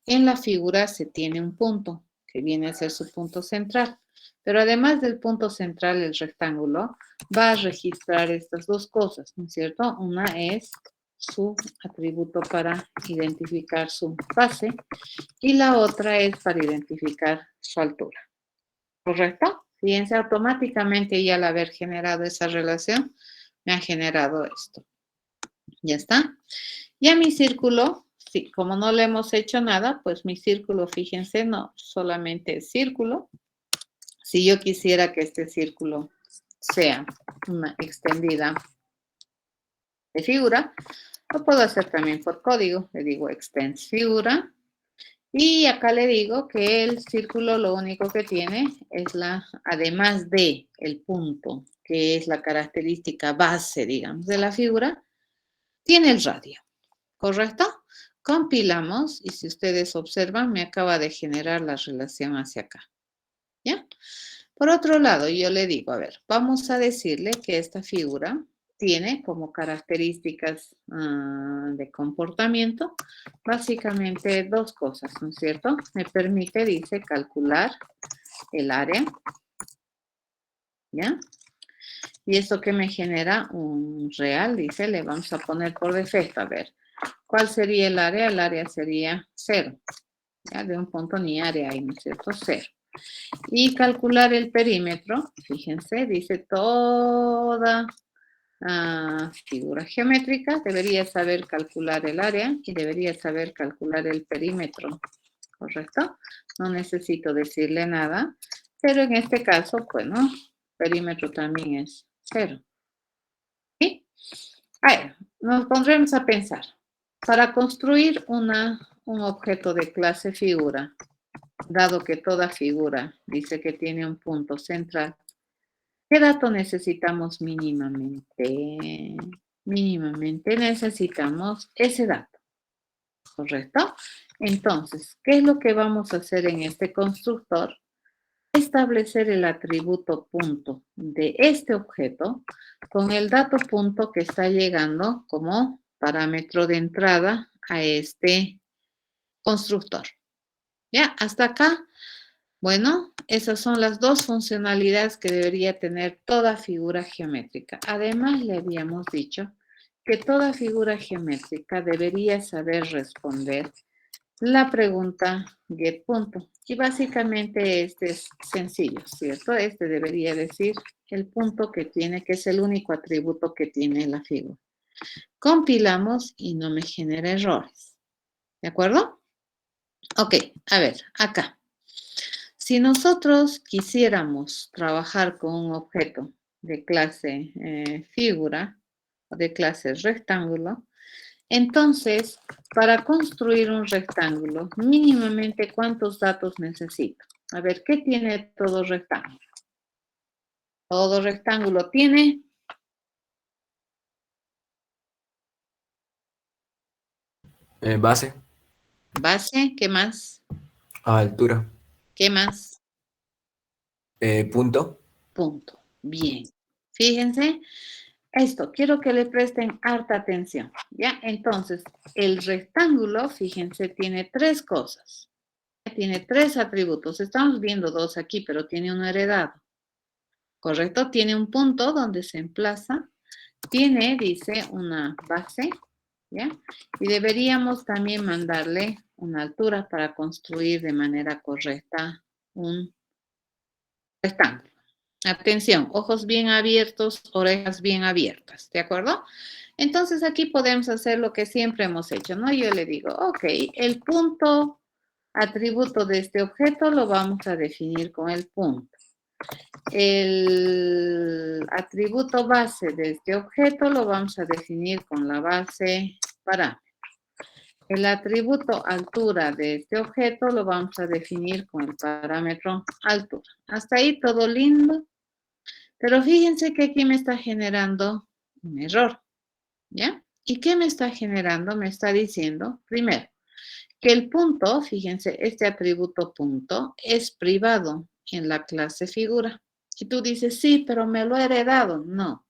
en la figura se tiene un punto, que viene a ser su punto central. Pero además del punto central, el rectángulo va a registrar estas dos cosas, ¿no es cierto? Una es su atributo para identificar su base y la otra es para identificar su altura. ¿Correcto? Fíjense, automáticamente ya al haber generado esa relación, me ha generado esto. ¿Ya está? Ya mi círculo, sí, como no le hemos hecho nada, pues mi círculo, fíjense, no solamente es círculo. Si yo quisiera que este círculo sea una extendida de figura, lo puedo hacer también por código. Le digo extends figura Y acá le digo que el círculo lo único que tiene es además de el punto, que es la característica base, digamos, de la figura, tiene el radio, ¿correcto? Compilamos y si ustedes observan, me acaba de generar la relación hacia acá, ¿ya? Por otro lado, yo le digo, a ver, vamos a decirle que esta figura tiene como características de comportamiento básicamente dos cosas, ¿no es cierto? Me permite, dice, calcular el área, ¿ya? Y esto que me genera un real, dice, le vamos a poner por defecto, a ver, ¿cuál sería el área? El área sería 0, ¿ya? De un punto ni área ahí, ¿no es cierto? 0. Y calcular el perímetro, fíjense, dice toda figura geométrica, debería saber calcular el área y debería saber calcular el perímetro, ¿correcto? No necesito decirle nada, pero en este caso, bueno, perímetro también es 0. ¿Sí? A ver, nos pondremos a pensar. Para construir un objeto de clase figura, dado que toda figura dice que tiene un punto central, ¿qué dato necesitamos mínimamente? Mínimamente necesitamos ese dato, ¿correcto? Entonces, ¿qué es lo que vamos a hacer en este constructor? Establecer el atributo punto de este objeto con el dato punto que está llegando como parámetro de entrada a este constructor. ¿Ya? Hasta acá. Bueno, esas son las dos funcionalidades que debería tener toda figura geométrica. Además, le habíamos dicho que toda figura geométrica debería saber responder la pregunta getPunto. Y básicamente este es sencillo, ¿cierto? Este debería decir el punto que tiene, que es el único atributo que tiene la figura. Compilamos y no me genera errores. ¿De acuerdo? Ok, a ver, acá. Si nosotros quisiéramos trabajar con un objeto de clase figura o de clase rectángulo, entonces, para construir un rectángulo, mínimamente, ¿cuántos datos necesito? A ver, ¿qué tiene todo rectángulo? Todo rectángulo tiene Base, base, ¿qué más? altura, ¿Qué más? punto. Punto. Bien. Fíjense, esto, quiero que le presten harta atención, ¿ya? Entonces, el rectángulo, fíjense, tiene tres cosas. Tiene tres atributos. Estamos viendo dos aquí, pero tiene uno heredado. ¿Correcto? Tiene un punto donde se emplaza. Tiene, dice, una base, ¿ya? Y deberíamos también mandarle una altura para construir de manera correcta un rectángulo. Atención, ojos bien abiertos, orejas bien abiertas, ¿de acuerdo? Entonces aquí podemos hacer lo que siempre hemos hecho, ¿no? Yo le digo, ok, el punto atributo de este objeto lo vamos a definir con el punto. El atributo base de este objeto lo vamos a definir con la base parámetro. El atributo altura de este objeto lo vamos a definir con el parámetro altura. Hasta ahí todo lindo. Pero fíjense que aquí me está generando un error, ¿ya? ¿Y qué me está generando? Me está diciendo, primero, que el punto, fíjense, este atributo punto es privado en la clase figura. Y tú dices, sí, pero me lo he heredado. No,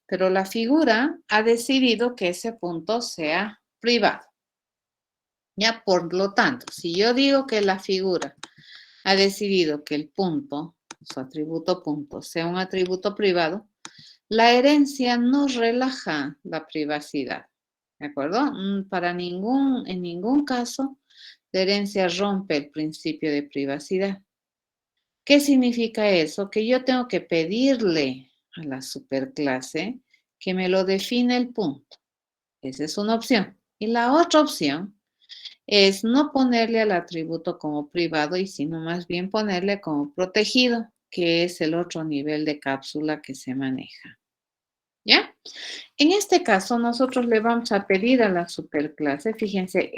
pero la figura ha decidido que ese punto sea privado. Ya, por lo tanto, si yo digo que la figura ha decidido que el punto, su atributo punto, sea un atributo privado, la herencia no relaja la privacidad, ¿de acuerdo? En ningún caso, la herencia rompe el principio de privacidad. ¿Qué significa eso? Que yo tengo que pedirle a la superclase que me lo define el punto. Esa es una opción. Y la otra opción es no ponerle al atributo como privado y sino más bien ponerle como protegido, que es el otro nivel de cápsula que se maneja. ¿Ya? En este caso, nosotros le vamos a pedir a la superclase, fíjense,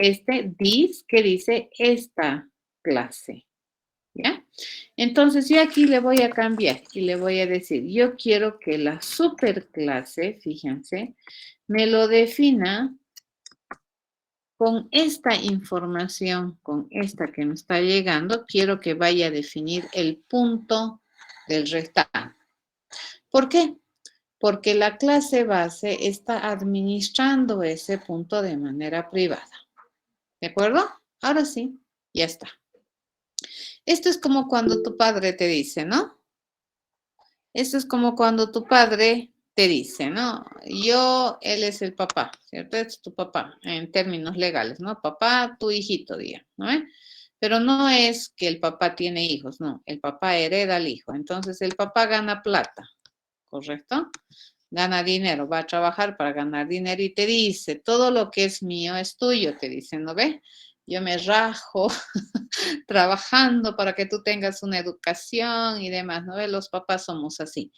this, que dice esta clase, ¿ya? Entonces, yo aquí le voy a cambiar y le voy a decir, yo quiero que la superclase, fíjense, me lo defina con esta información, con esta que me está llegando, quiero que vaya a definir el punto del rectángulo. ¿Por qué? Porque la clase base está administrando ese punto de manera privada. ¿De acuerdo? Ahora sí, ya está. Esto es como cuando tu padre te dice, ¿no? Esto es como cuando tu padre te dice, ¿no? Él es el papá, ¿cierto? Es tu papá, en términos legales, ¿no? Papá, tu hijito, diga, ¿no? Pero no es que el papá tiene hijos, no. El papá hereda al hijo. Entonces, el papá gana plata, ¿correcto? Gana dinero, va a trabajar para ganar dinero y te dice, todo lo que es mío es tuyo, te dice, ¿no ve? Yo me rajo trabajando para que tú tengas una educación y demás, ¿no ve? Los papás somos así.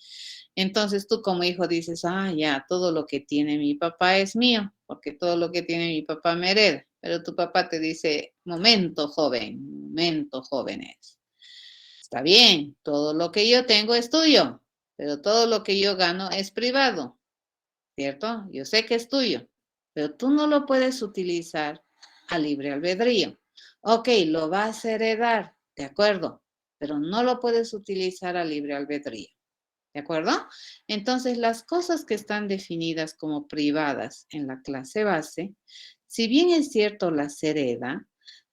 Entonces tú como hijo dices, ya, todo lo que tiene mi papá es mío, porque todo lo que tiene mi papá me hereda. Pero tu papá te dice, momento, jóvenes. Está bien, todo lo que yo tengo es tuyo, pero todo lo que yo gano es privado, ¿cierto? Yo sé que es tuyo, pero tú no lo puedes utilizar a libre albedrío. Ok, lo vas a heredar, de acuerdo, pero no lo puedes utilizar a libre albedrío. ¿De acuerdo? Entonces, las cosas que están definidas como privadas en la clase base, si bien es cierto las hereda,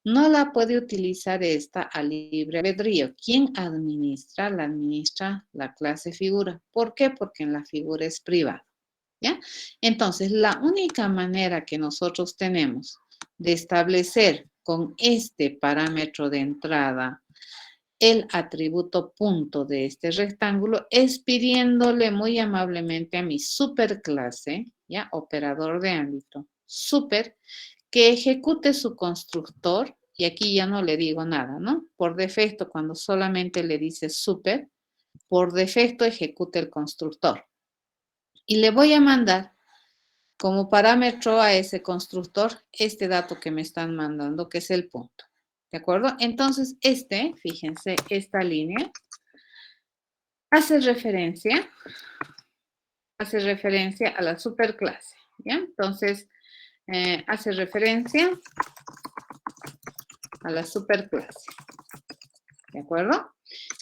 no la puede utilizar esta a libre albedrío. ¿Quién administra? La administra la clase figura. ¿Por qué? Porque en la figura es privada. ¿Ya? Entonces, la única manera que nosotros tenemos de establecer con este parámetro de entrada el atributo punto de este rectángulo es pidiéndole muy amablemente a mi superclase, ¿ya? Operador de ámbito, super, que ejecute su constructor, y aquí ya no le digo nada, ¿no? Por defecto, cuando solamente le dice super, por defecto ejecuta el constructor. Y le voy a mandar como parámetro a ese constructor este dato que me están mandando, que es el punto. ¿De acuerdo? Entonces, fíjense, esta línea hace referencia a la superclase, ¿ya? Entonces, hace referencia a la superclase, ¿de acuerdo?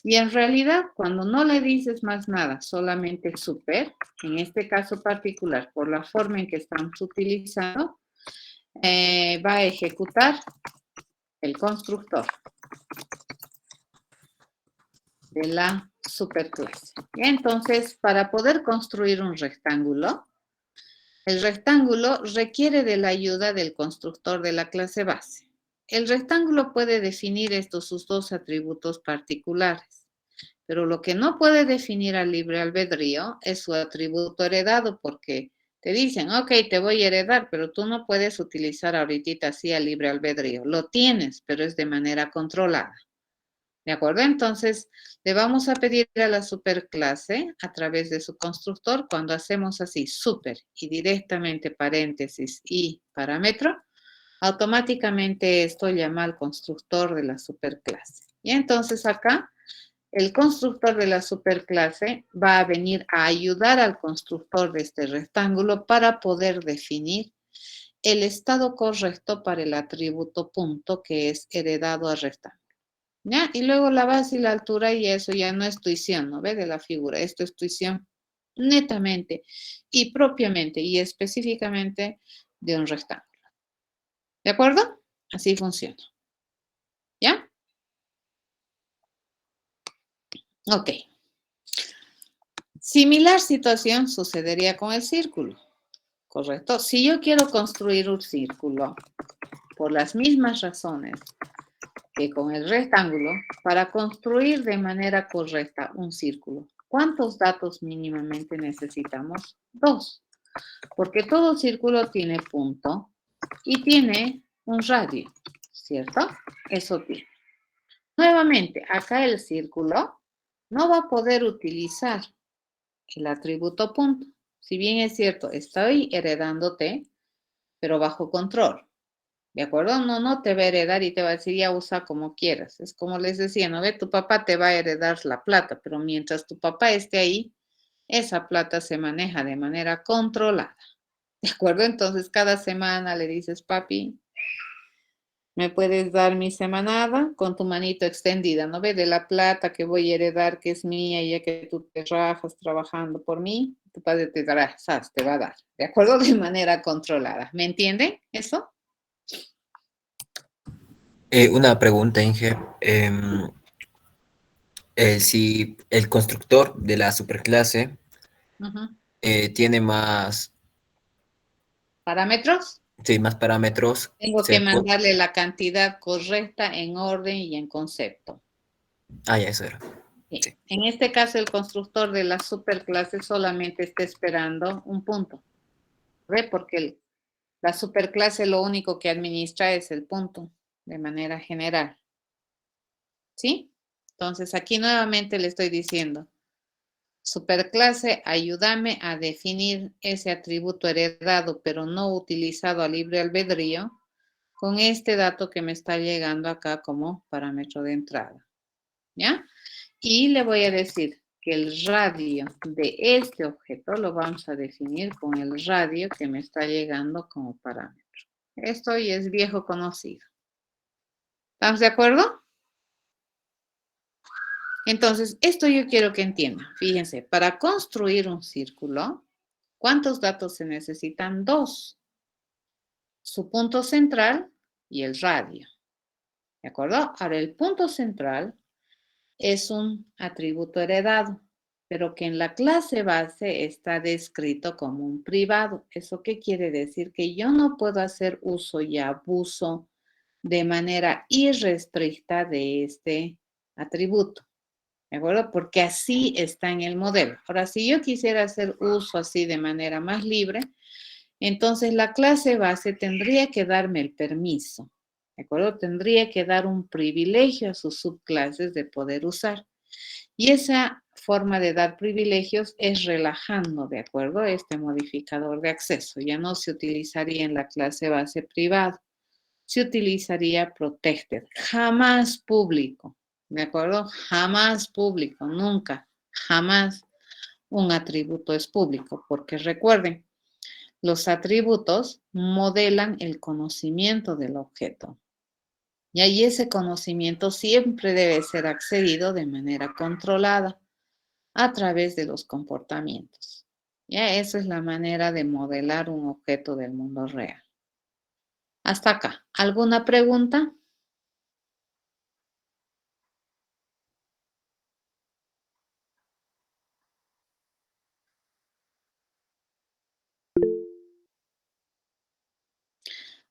Y en realidad, cuando no le dices más nada, solamente super, en este caso particular, por la forma en que estamos utilizando, va a ejecutar el constructor de la superclase. Y entonces, para poder construir un rectángulo, el rectángulo requiere de la ayuda del constructor de la clase base. El rectángulo puede definir sus dos atributos particulares, pero lo que no puede definir a libre albedrío es su atributo heredado, porque te dicen, ok, te voy a heredar, pero tú no puedes utilizar ahorita así a libre albedrío. Lo tienes, pero es de manera controlada. ¿De acuerdo? Entonces, le vamos a pedir a la superclase a través de su constructor, cuando hacemos así, super y directamente paréntesis y parámetro, automáticamente esto llama al constructor de la superclase. Y entonces acá, el constructor de la superclase va a venir a ayudar al constructor de este rectángulo para poder definir el estado correcto para el atributo punto que es heredado al rectángulo. ¿Ya? Y luego la base y la altura, y eso ya no es tuición, ¿no ve? De la figura. Esto es tuición netamente y propiamente y específicamente de un rectángulo. ¿De acuerdo? Así funciona. ¿Ya? Ok. Similar situación sucedería con el círculo, ¿correcto? Si yo quiero construir un círculo por las mismas razones que con el rectángulo, para construir de manera correcta un círculo, ¿cuántos datos mínimamente necesitamos? 2, porque todo círculo tiene punto y tiene un radio, ¿cierto? Eso tiene. Nuevamente, acá el círculo no va a poder utilizar el atributo punto, Si bien es cierto, estoy heredándote, pero bajo control. ¿De acuerdo? No te va a heredar y te va a decir, ya usa como quieras. Es como les decía, ¿no ve? Tu papá te va a heredar la plata, pero mientras tu papá esté ahí, esa plata se maneja de manera controlada. ¿De acuerdo? Entonces, cada semana le dices, papi, ¿me puedes dar mi semanada con tu manito extendida? ¿No ve? De la plata que voy a heredar, que es mía, ya que tú te rajas trabajando por mí, tu padre te dará, ¿sabes? Te va a dar. ¿De acuerdo? De manera controlada. ¿Me entienden eso? Una pregunta, Inge. Si el constructor de la superclase Ujú. tiene más, ¿Parámetros? sí, más parámetros, Tengo que mandarle la cantidad correcta en orden y en concepto. Ah, ya, eso era. Sí. Sí. En este caso, el constructor de la superclase solamente está esperando un punto. ¿Ve? Porque la superclase lo único que administra es el punto de manera general. ¿Sí? Entonces, aquí nuevamente le estoy diciendo, superclase, ayúdame a definir ese atributo heredado, pero no utilizado a libre albedrío, con este dato que me está llegando acá como parámetro de entrada. ¿Ya? Y le voy a decir que el radio de este objeto lo vamos a definir con el radio que me está llegando como parámetro. Esto ya es viejo conocido. ¿Estamos de acuerdo? Entonces, esto yo quiero que entiendan. Fíjense, para construir un círculo, ¿cuántos datos se necesitan? Dos. Su punto central y el radio. ¿De acuerdo? Ahora, el punto central es un atributo heredado, pero que en la clase base está descrito como un privado. ¿Eso qué quiere decir? Que yo no puedo hacer uso y abuso de manera irrestricta de este atributo. ¿De acuerdo? Porque así está en el modelo. Ahora, si yo quisiera hacer uso así de manera más libre, entonces la clase base tendría que darme el permiso. ¿De acuerdo? Tendría que dar un privilegio a sus subclases de poder usar. Y esa forma de dar privilegios es relajando, ¿de acuerdo? Este modificador de acceso. Ya no se utilizaría en la clase base privada, se utilizaría protected, jamás público, ¿de acuerdo? Jamás público, nunca, jamás un atributo es público, porque recuerden, los atributos modelan el conocimiento del objeto. Y ahí ese conocimiento siempre debe ser accedido de manera controlada a través de los comportamientos. Ya esa es la manera de modelar un objeto del mundo real. Hasta acá. ¿Alguna pregunta?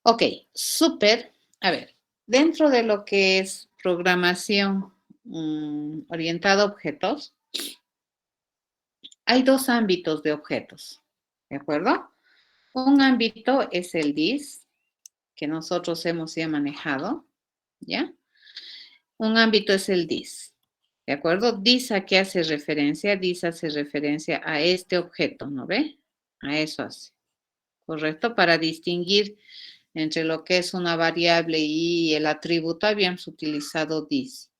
Ok, súper. A ver, dentro de lo que es programación orientada a objetos, hay dos ámbitos de objetos, ¿de acuerdo? Un ámbito es el DIS, que nosotros hemos ya manejado, ¿ya? Un ámbito es el DIS, ¿de acuerdo? DIS a qué hace referencia? DIS hace referencia a este objeto, ¿no ve? A eso hace, ¿correcto? Para distinguir entre lo que es una variable y el atributo habíamos utilizado this.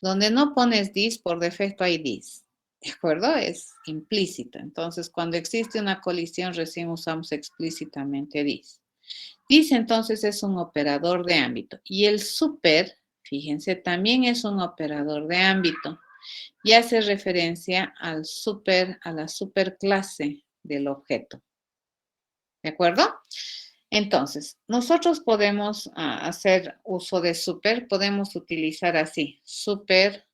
Donde no pones this, por defecto hay this. ¿De acuerdo? Es implícito. Entonces, cuando existe una colisión, recién usamos explícitamente this. This entonces es un operador de ámbito. Y el super, fíjense, también es un operador de ámbito. Y hace referencia al super, a la superclase del objeto. ¿De acuerdo? Entonces, nosotros podemos hacer uso de super, podemos utilizar así, super,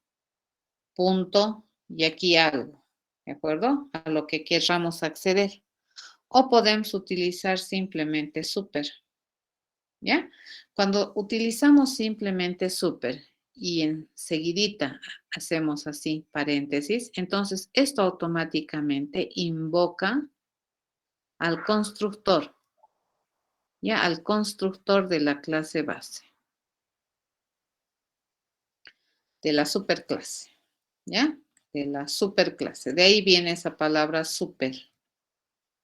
punto, y aquí algo, ¿de acuerdo? A lo que queramos acceder. O podemos utilizar simplemente super, ¿ya? Cuando utilizamos simplemente super y enseguidita hacemos así, paréntesis, entonces esto automáticamente invoca al constructor, ¿ya? Al constructor de la clase base, de la superclase, ¿ya? De la superclase. De ahí viene esa palabra super,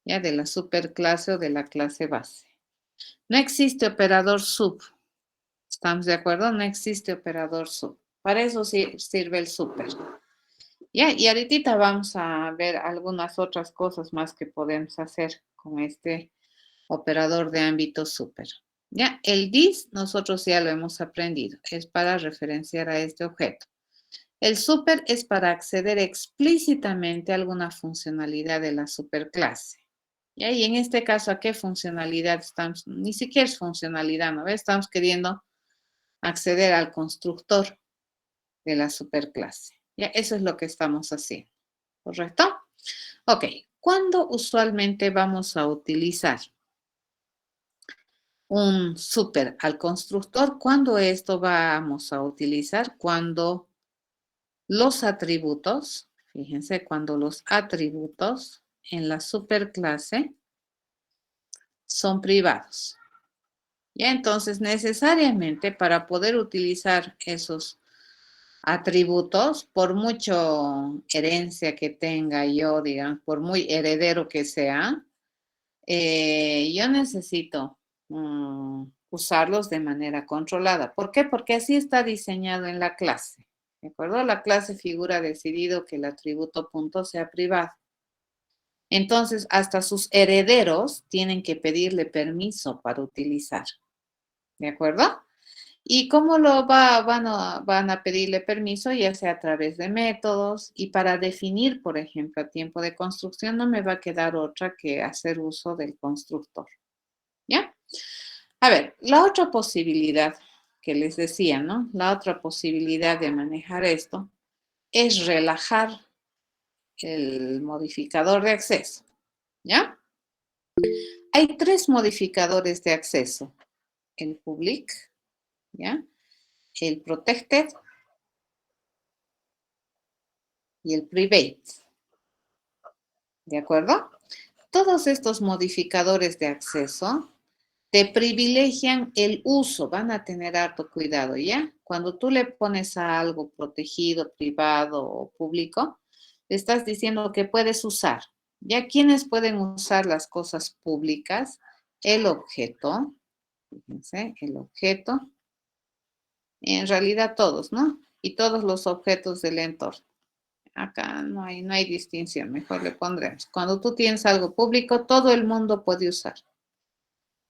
ya de la superclase o de la clase base. No existe operador sub. ¿Estamos de acuerdo? No existe operador sub. Para eso sí sirve el super. Ya, y ahorita vamos a ver algunas otras cosas más que podemos hacer con este operador de ámbito super. Ya, el this nosotros ya lo hemos aprendido. Es para referenciar a este objeto. El super es para acceder explícitamente a alguna funcionalidad de la superclase. Y en este caso, ¿a qué funcionalidad estamos? Ni siquiera es funcionalidad, ¿no? Estamos queriendo acceder al constructor de la superclase. Ya, eso es lo que estamos haciendo. ¿Correcto? Ok. ¿Cuándo usualmente vamos a utilizar un super al constructor? ¿Cuándo esto vamos a utilizar? Cuando los atributos, fíjense, cuando los atributos en la superclase son privados. Ya, entonces, necesariamente para poder utilizar esos atributos, por mucho herencia que tenga yo, digamos, por muy heredero que sea, yo necesito usarlos de manera controlada. ¿Por qué? Porque así está diseñado en la clase. ¿De acuerdo? La clase figura decidido que el atributo punto sea privado. Entonces, hasta sus herederos tienen que pedirle permiso para utilizar. ¿De acuerdo? ¿Y cómo van a pedirle permiso? Ya sea a través de métodos y para definir, por ejemplo, a tiempo de construcción, no me va a quedar otra que hacer uso del constructor. ¿Ya? A ver, la otra posibilidad que les decía, ¿no? La otra posibilidad de manejar esto es relajar el modificador de acceso. ¿Ya? Hay tres modificadores de acceso. El public, ¿ya? El protected y el private. ¿De acuerdo? Todos estos modificadores de acceso te privilegian el uso, van a tener harto cuidado, ¿ya? Cuando tú le pones a algo protegido, privado o público, le estás diciendo que puedes usar. ¿Ya? ¿Quiénes pueden usar las cosas públicas? El objeto, fíjense, el objeto, en realidad todos, ¿no? Y todos los objetos del entorno. Acá no hay distinción, mejor le pondremos. Cuando tú tienes algo público, todo el mundo puede usar.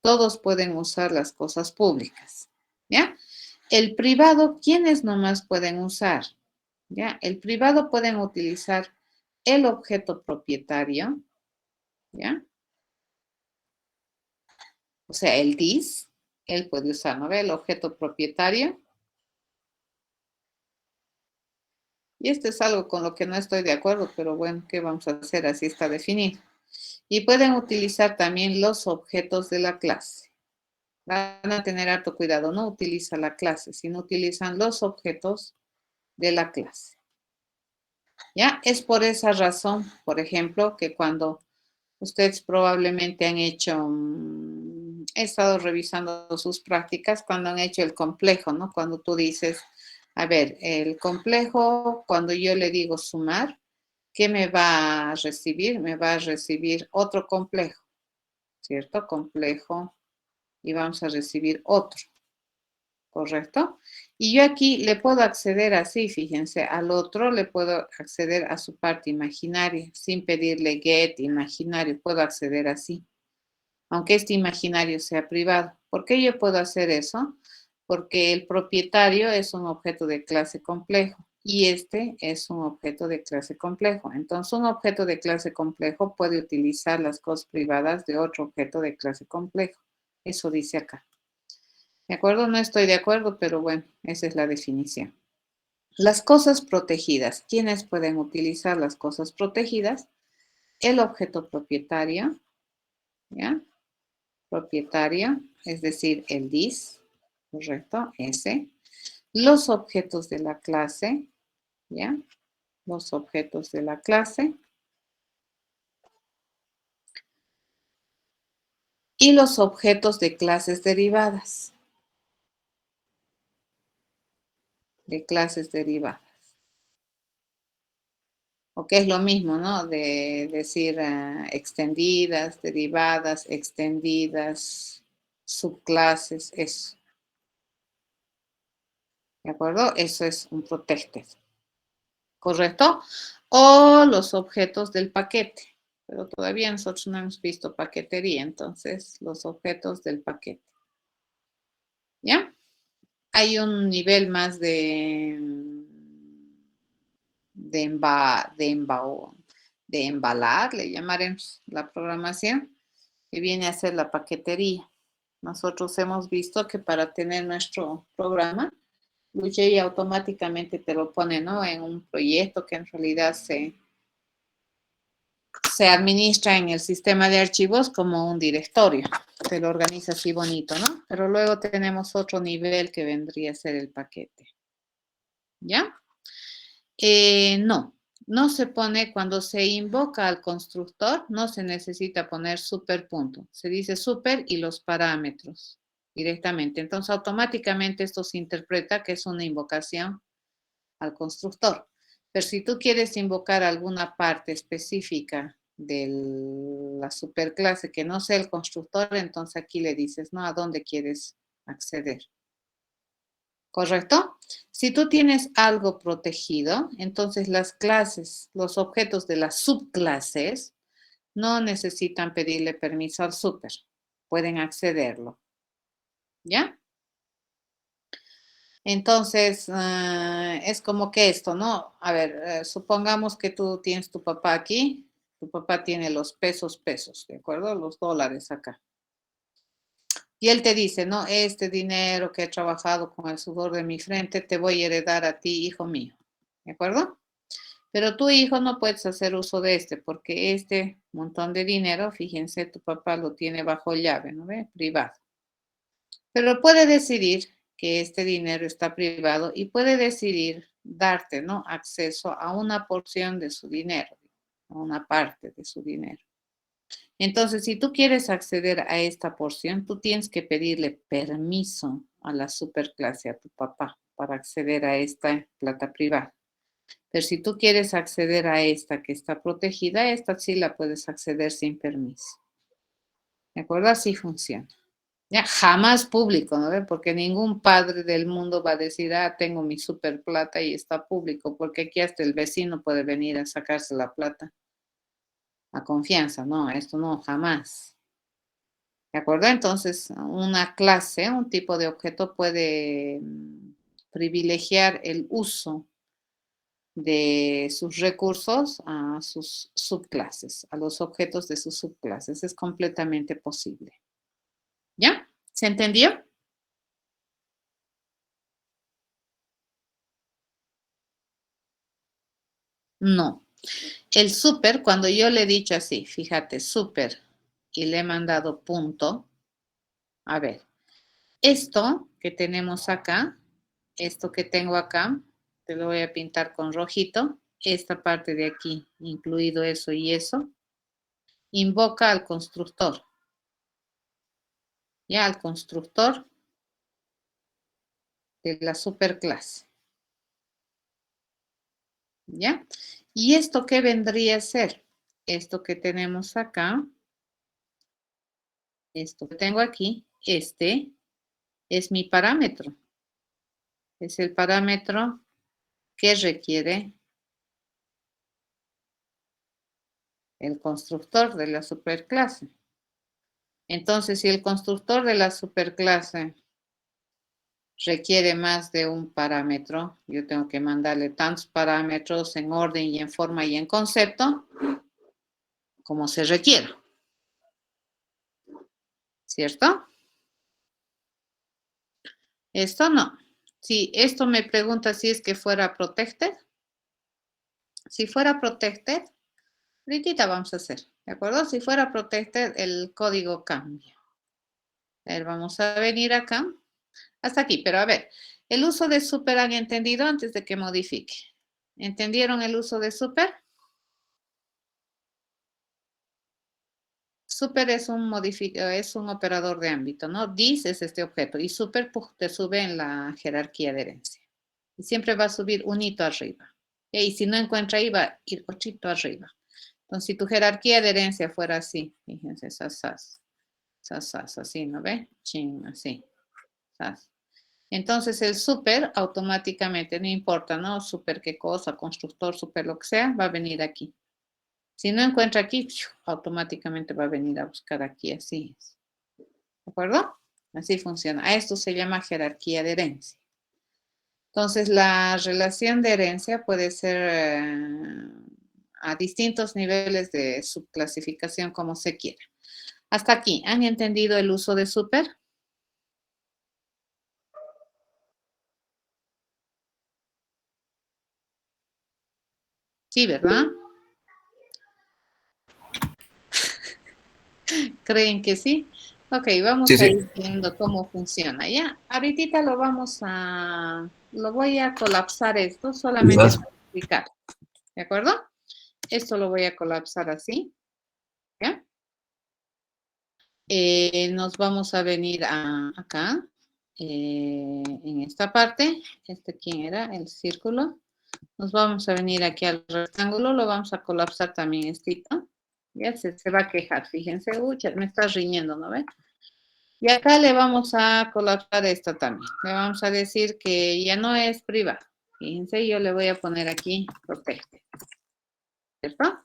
Todos pueden usar las cosas públicas, ¿ya? El privado, ¿quiénes nomás pueden usar? ¿Ya? El privado pueden utilizar el objeto propietario, ¿ya? O sea, el this, él puede usar, ¿no ve? El objeto propietario. Y esto es algo con lo que no estoy de acuerdo, pero bueno, ¿qué vamos a hacer? Así está definido. Y pueden utilizar también los objetos de la clase. Van a tener harto cuidado, no utiliza la clase, sino utilizan los objetos de la clase. ¿Ya? Es por esa razón, por ejemplo, que cuando ustedes probablemente han hecho, he estado revisando sus prácticas, cuando han hecho el complejo, ¿no? Cuando tú dices, a ver, el complejo, cuando yo le digo sumar, ¿qué me va a recibir? Me va a recibir otro complejo, ¿cierto? Complejo, y vamos a recibir otro. ¿Correcto? Y yo aquí le puedo acceder así, fíjense, al otro le puedo acceder a su parte imaginaria, sin pedirle get imaginario, puedo acceder así, aunque este imaginario sea privado. ¿Por qué yo puedo hacer eso? Porque el propietario es un objeto de clase complejo y este es un objeto de clase complejo. Entonces, un objeto de clase complejo puede utilizar las cosas privadas de otro objeto de clase complejo. Eso dice acá. ¿De acuerdo? No estoy de acuerdo, pero bueno, esa es la definición. Las cosas protegidas. ¿Quiénes pueden utilizar las cosas protegidas? El objeto propietario, ¿ya? Propietario, es decir, el this, correcto, ese. Los objetos de la clase, ¿ya? Los objetos de la clase. Y los objetos de clases derivadas. De clases derivadas. O que es lo mismo, ¿no? De decir extendidas, derivadas, extendidas, subclases, eso. ¿De acuerdo? Eso es un protected. ¿Correcto? O los objetos del paquete. Pero todavía nosotros no hemos visto paquetería, entonces los objetos del paquete. ¿Ya? Hay un nivel más de embalar, le llamaremos la programación, que viene a ser la paquetería. Nosotros hemos visto que para tener nuestro programa, Luigi automáticamente te lo pone, ¿no? En un proyecto que en realidad se administra en el sistema de archivos como un directorio. Se lo organiza así bonito, ¿no? Pero luego tenemos otro nivel que vendría a ser el paquete. ¿Ya? No se pone cuando se invoca al constructor, no se necesita poner super punto. Se dice super y los parámetros directamente. Entonces, automáticamente esto se interpreta que es una invocación al constructor. Pero si tú quieres invocar alguna parte específica de la superclase que no sea el constructor, entonces aquí le dices, ¿no? ¿A dónde quieres acceder? ¿Correcto? Si tú tienes algo protegido, entonces las clases, los objetos de las subclases, no necesitan pedirle permiso al super. Pueden accederlo. ¿Ya? Entonces, es como que esto, ¿no? A ver, supongamos que tú tienes tu papá aquí, tu papá tiene los pesos, ¿de acuerdo? Los dólares acá. Y él te dice, no, este dinero que he trabajado con el sudor de mi frente, te voy a heredar a ti, hijo mío, ¿de acuerdo? Pero tu hijo no puedes hacer uso de este, porque este montón de dinero, fíjense, tu papá lo tiene bajo llave, ¿no ve? Privado. Pero puede decidir que este dinero está privado y puede decidir darte, ¿no? Acceso a una porción de su dinero, a una parte de su dinero. Entonces, si tú quieres acceder a esta porción, tú tienes que pedirle permiso a la superclase, a tu papá, para acceder a esta plata privada. Pero si tú quieres acceder a esta que está protegida, esta sí la puedes acceder sin permiso. ¿De acuerdo? Así funciona. Ya, jamás público, ¿no? Porque ningún padre del mundo va a decir, tengo mi super plata y está público, porque aquí hasta el vecino puede venir a sacarse la plata a confianza. No, esto no, jamás. ¿De acuerdo? Entonces, una clase, un tipo de objeto puede privilegiar el uso de sus recursos a sus subclases, a los objetos de sus subclases. Es completamente posible. ¿Ya? ¿Se entendió? No. El super, cuando yo le he dicho así, fíjate, super, y le he mandado punto, a ver, esto que tenemos acá, esto que tengo acá, te lo voy a pintar con rojito, esta parte de aquí, incluido eso y eso, invoca al constructor. Ya, al constructor de la superclase. ¿Ya? ¿Y esto qué vendría a ser? Esto que tenemos acá, esto que tengo aquí, este es mi parámetro. Es el parámetro que requiere el constructor de la superclase. Entonces, si el constructor de la superclase requiere más de un parámetro, yo tengo que mandarle tantos parámetros en orden y en forma y en concepto como se requiera. ¿Cierto? Esto no. Si esto me pregunta si es que fuera protected. Si fuera protected, ahorita vamos a hacer, ¿de acuerdo? Si fuera protected, el código cambia. A ver, vamos a venir acá. Hasta aquí, pero a ver, el uso de super han entendido antes de que modifique. ¿Entendieron el uso de super? Super es un operador de ámbito, ¿no? This es este objeto y super te sube en la jerarquía de herencia. Y siempre va a subir un hito arriba. Y si no encuentra ahí, va a ir ochito arriba. Entonces, si tu jerarquía de herencia fuera así, fíjense, sas, así, ¿no ve? Chin, así, sas. Entonces, el súper automáticamente, no importa, ¿no? Súper qué cosa, constructor, súper lo que sea, va a venir aquí. Si no encuentra aquí, automáticamente va a venir a buscar aquí, así es. ¿De acuerdo? Así funciona. A esto se llama jerarquía de herencia. Entonces, la relación de herencia puede ser a distintos niveles de subclasificación como se quiera. Hasta aquí, ¿han entendido el uso de súper? Sí, ¿verdad? ¿Creen que sí? Ok, vamos Sí, a sí. ir viendo cómo funciona, ¿ya? Ahorita lo voy a colapsar esto solamente ¿Verdad? para explicar, ¿de acuerdo? Esto lo voy a colapsar así, ¿ya? Nos vamos a venir acá, en esta parte. ¿Quién era? El círculo. Nos vamos a venir aquí al rectángulo, lo vamos a colapsar también estito. Ya se va a quejar, fíjense, uy, me está riñendo, ¿no ven? Y acá le vamos a colapsar esto también. Le vamos a decir que ya no es privado. Fíjense, yo le voy a poner aquí protege, ¿cierto?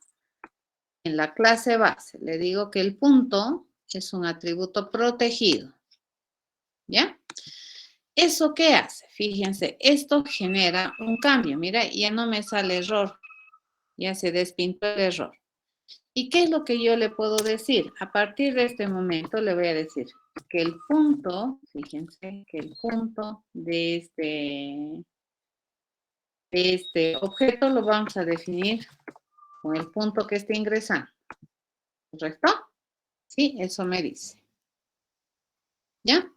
En la clase base le digo que el punto es un atributo protegido. ¿Ya? ¿Eso qué hace? Fíjense, esto genera un cambio. Mira, ya no me sale error. Ya se despintó el error. ¿Y qué es lo que yo le puedo decir? A partir de este momento le voy a decir que el punto, fíjense, que el punto de este objeto lo vamos a definir con el punto que esté ingresando. ¿Correcto? Sí, eso me dice. ¿Ya?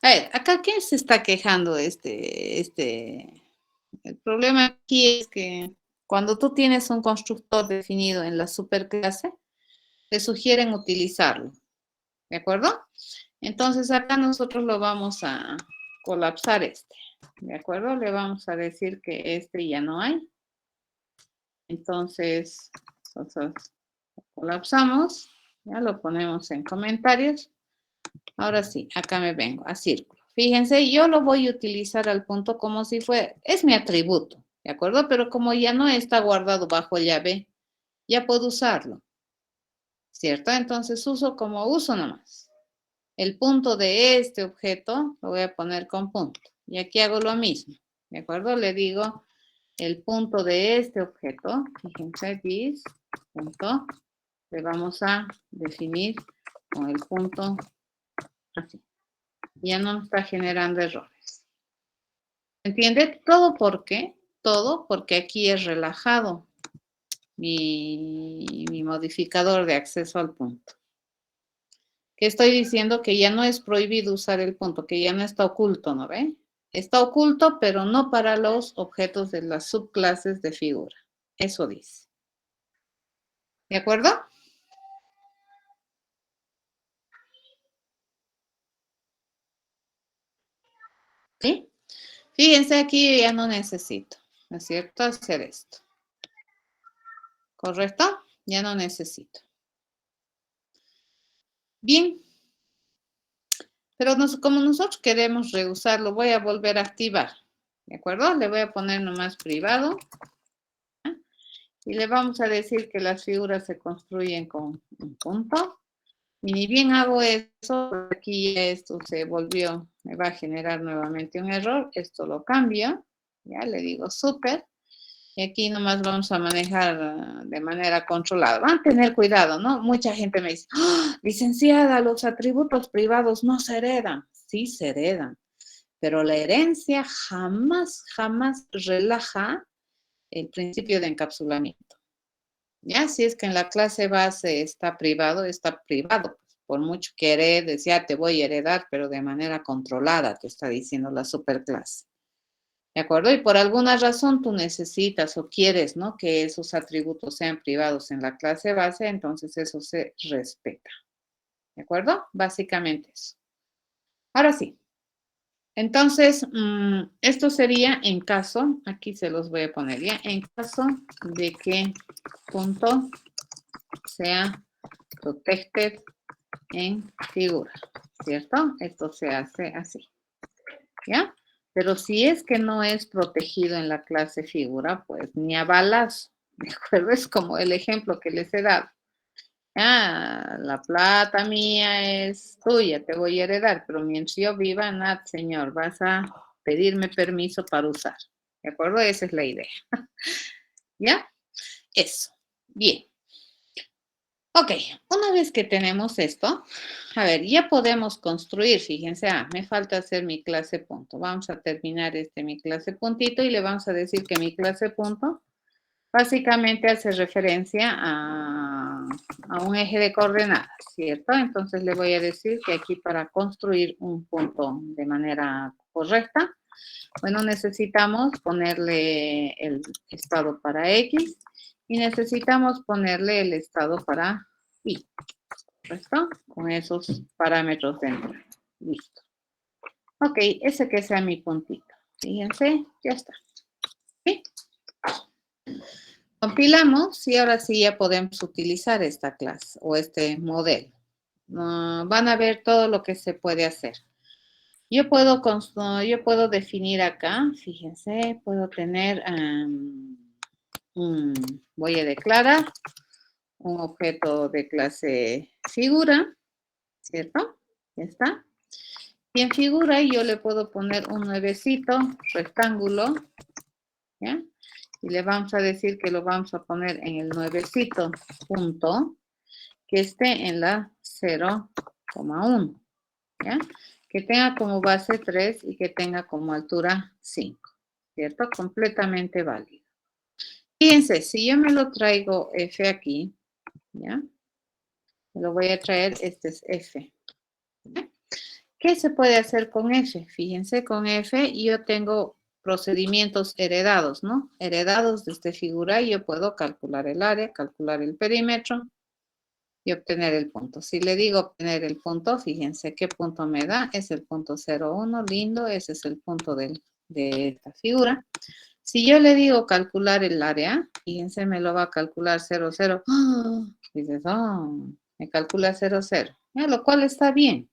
A ver, acá, ¿quién se está quejando de El problema aquí es que cuando tú tienes un constructor definido en la superclase, te sugieren utilizarlo, ¿de acuerdo? Entonces acá nosotros lo vamos a colapsar ¿de acuerdo? Le vamos a decir que ya no hay. Entonces, nosotros colapsamos, ya lo ponemos en comentarios. Ahora sí, acá me vengo a círculo. Fíjense, yo lo voy a utilizar al punto como si fuera, es mi atributo, ¿de acuerdo? Pero como ya no está guardado bajo llave, ya puedo usarlo, ¿cierto? Entonces uso como uso nomás. El punto de este objeto lo voy a poner con punto. Y aquí hago lo mismo, ¿de acuerdo? Le digo el punto de este objeto, fíjense, this, punto, le vamos a definir con el punto así. Ya no nos está generando errores. ¿Entiende? ¿Todo por qué? Todo porque aquí es relajado mi modificador de acceso al punto. Que estoy diciendo que ya no es prohibido usar el punto, que ya no está oculto, ¿no ve? Está oculto, pero no para los objetos de las subclases de figura. Eso dice. ¿De acuerdo? ¿Sí? Fíjense, aquí ya no necesito, ¿no es cierto? Hacer esto. ¿Correcto? Ya no necesito. Bien. Pero como nosotros queremos reusarlo, voy a volver a activar. ¿De acuerdo? Le voy a poner nomás privado. ¿Ah? Y le vamos a decir que las figuras se construyen con un punto. Y ni bien hago eso, aquí esto se volvió, me va a generar nuevamente un error. Esto lo cambio. Ya le digo súper. Y aquí nomás vamos a manejar de manera controlada. Van a tener cuidado, ¿no? Mucha gente me dice, ¡oh, licenciada, los atributos privados no se heredan! Sí se heredan, pero la herencia jamás, jamás relaja el principio de encapsulamiento. Ya, si es que en la clase base está privado, está privado. Por mucho que heredes, ya te voy a heredar, pero de manera controlada, te está diciendo la superclase. ¿De acuerdo? Y por alguna razón tú necesitas o quieres, ¿no? Que esos atributos sean privados en la clase base, entonces eso se respeta. ¿De acuerdo? Básicamente eso. Ahora sí, Entonces, esto sería en caso, aquí se los voy a poner ya, en caso de que punto sea protected en figura, ¿cierto? Esto se hace así, ¿ya? Pero si es que no es protegido en la clase figura, pues ni a balas, ¿de acuerdo? Es como el ejemplo que les he dado. Ah, la plata mía es tuya, te voy a heredar, pero mientras yo viva, nada, señor, vas a pedirme permiso para usar. ¿De acuerdo? Esa es la idea. ¿Ya? Eso. Bien. Ok, una vez que tenemos esto, a ver, ya podemos construir, fíjense, me falta hacer mi clase punto. Vamos a terminar mi clase puntito y le vamos a decir que mi clase punto básicamente hace referencia a un eje de coordenadas, ¿cierto? Entonces le voy a decir que aquí para construir un punto de manera correcta, bueno, necesitamos ponerle el estado para X y necesitamos ponerle el estado para Y, ¿correcto? Con esos parámetros dentro. Listo. Ok, ese que sea mi puntito. Fíjense, ya está. ¿Sí? Compilamos y ahora sí ya podemos utilizar esta clase o este modelo. Van a ver todo lo que se puede hacer. Yo puedo definir acá, fíjense, puedo tener, voy a declarar un objeto de clase figura, ¿cierto? Ya está. Y en figura yo le puedo poner un nuevecito rectángulo, ¿ya? Y le vamos a decir que lo vamos a poner en el nuevecito punto, que esté en la 0,1, ¿ya? Que tenga como base 3 y que tenga como altura 5, ¿cierto? Completamente válido. Fíjense, si yo me lo traigo F aquí, ¿ya? Me lo voy a traer, este es F. ¿Ya? ¿Qué se puede hacer con F? Fíjense, con F yo tengo procedimientos heredados, ¿no? Heredados de esta figura y yo puedo calcular el área, calcular el perímetro y obtener el punto. Si le digo obtener el punto, fíjense qué punto me da. Es el punto 0,1, lindo, ese es el punto de esta figura. Si yo le digo calcular el área, fíjense, me lo va a calcular 0,0. Dices, me calcula 0,0. Lo cual está bien,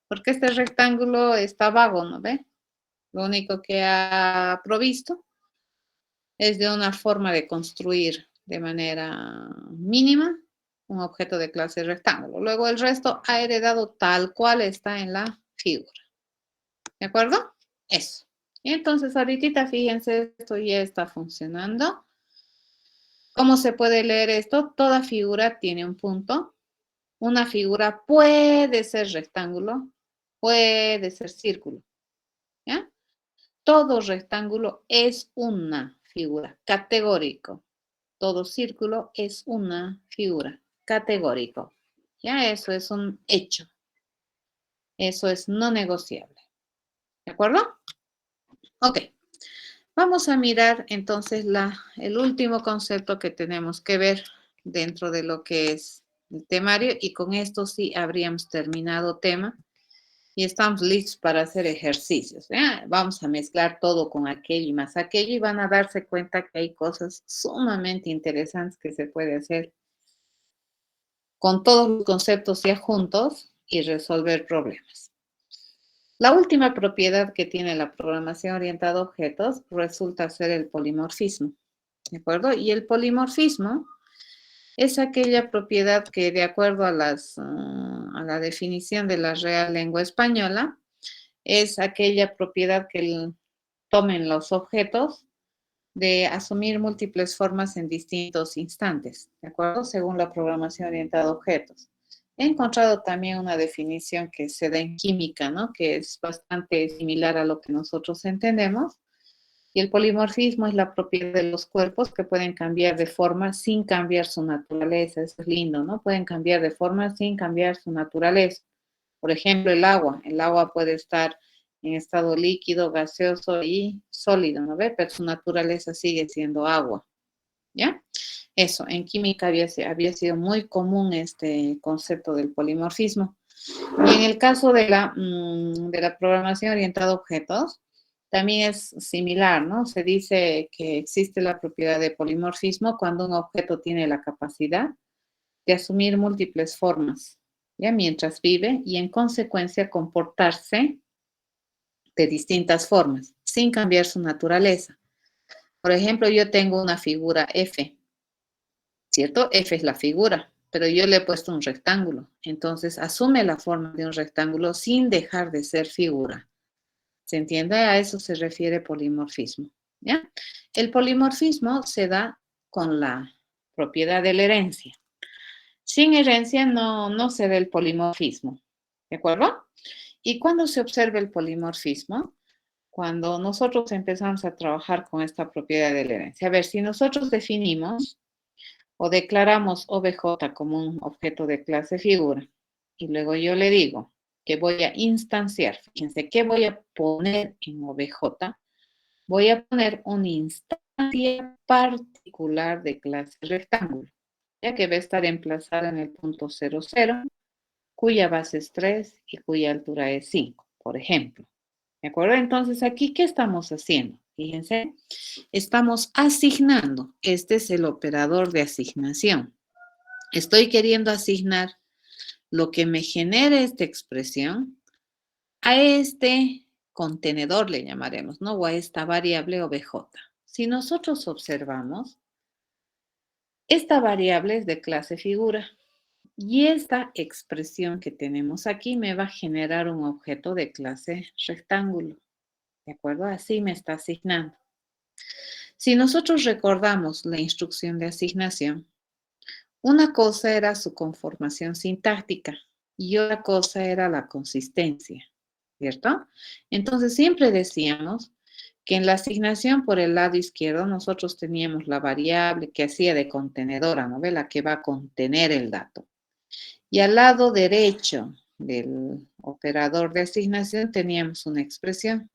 porque este rectángulo está vago, ¿no ve? Lo único que ha provisto es de una forma de construir de manera mínima un objeto de clase rectángulo. Luego el resto ha heredado tal cual está en la figura. ¿De acuerdo? Eso. Y entonces ahorita fíjense, esto ya está funcionando. ¿Cómo se puede leer esto? Toda figura tiene un punto. Una figura puede ser rectángulo, puede ser círculo. ¿Ya? Todo rectángulo es una figura, categórico. Todo círculo es una figura, categórico. Ya, eso es un hecho. Eso es no negociable. ¿De acuerdo? Ok. Vamos a mirar entonces el último concepto que tenemos que ver dentro de lo que es el temario y con esto sí habríamos terminado tema y estamos listos para hacer ejercicios. Vamos a mezclar todo con aquello y más aquello y van a darse cuenta que hay cosas sumamente interesantes que se puede hacer con todos los conceptos ya juntos y resolver problemas. La última propiedad que tiene la programación orientada a objetos resulta ser el polimorfismo, ¿de acuerdo? Y el polimorfismo es aquella propiedad que, de acuerdo a la definición de la Real Lengua Española, es aquella propiedad que tomen los objetos de asumir múltiples formas en distintos instantes, ¿de acuerdo? Según la programación orientada a objetos. He encontrado también una definición que se da en química, ¿no? Que es bastante similar a lo que nosotros entendemos. Y el polimorfismo es la propiedad de los cuerpos que pueden cambiar de forma sin cambiar su naturaleza. Eso es lindo, ¿no? Pueden cambiar de forma sin cambiar su naturaleza. Por ejemplo, el agua. El agua puede estar en estado líquido, gaseoso y sólido, ¿no ve? Pero su naturaleza sigue siendo agua, ¿ya? Eso, en química había sido muy común este concepto del polimorfismo. Y en el caso de la programación orientada a objetos, también es similar, ¿no? Se dice que existe la propiedad de polimorfismo cuando un objeto tiene la capacidad de asumir múltiples formas, ¿ya? Mientras vive y en consecuencia comportarse de distintas formas, sin cambiar su naturaleza. Por ejemplo, yo tengo una figura F, ¿cierto? F es la figura, pero yo le he puesto un rectángulo. Entonces, asume la forma de un rectángulo sin dejar de ser figura. ¿Se entiende? A eso se refiere polimorfismo, ¿ya? El polimorfismo se da con la propiedad de la herencia. Sin herencia no se ve el polimorfismo, ¿de acuerdo? ¿Y cuándo se observa el polimorfismo? Cuando nosotros empezamos a trabajar con esta propiedad de la herencia. A ver, si nosotros definimos o declaramos OBJ como un objeto de clase figura y luego yo le digo que voy a instanciar, fíjense, ¿qué voy a poner en OBJ? Voy a poner una instancia particular de clase rectángulo, ya que va a estar emplazada en el punto 00, cuya base es 3 y cuya altura es 5, por ejemplo. ¿De acuerdo? Entonces, aquí, ¿qué estamos haciendo? Fíjense, estamos asignando. Este es el operador de asignación. Estoy queriendo asignar lo que me genere esta expresión a este contenedor, le llamaremos, ¿no? O a esta variable OBJ. Si nosotros observamos, esta variable es de clase figura y esta expresión que tenemos aquí me va a generar un objeto de clase rectángulo. ¿De acuerdo? Así me está asignando. Si nosotros recordamos la instrucción de asignación, una cosa era su conformación sintáctica y otra cosa era la consistencia, ¿cierto? Entonces siempre decíamos que en la asignación por el lado izquierdo nosotros teníamos la variable que hacía de contenedora, ¿no ve? La que va a contener el dato. Y al lado derecho del operador de asignación teníamos una expresión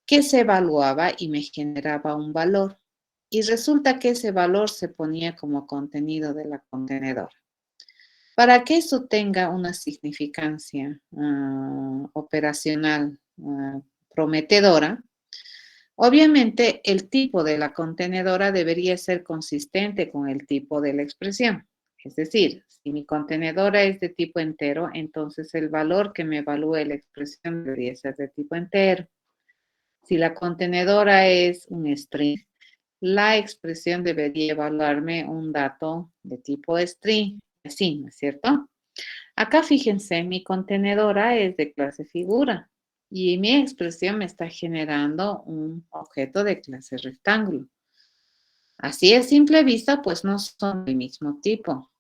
que se evaluaba y me generaba un valor. Y resulta que ese valor se ponía como contenido de la contenedora. Para que eso tenga una significancia operacional prometedora, obviamente el tipo de la contenedora debería ser consistente con el tipo de la expresión. Es decir, si mi contenedora es de tipo entero, entonces el valor que me evalúe la expresión debería ser de tipo entero. Si la contenedora es un string, la expresión debería evaluarme un dato de tipo string, así, ¿no es cierto? Acá fíjense, mi contenedora es de clase figura y mi expresión me está generando un objeto de clase rectángulo. Así a simple vista, pues no son del mismo tipo.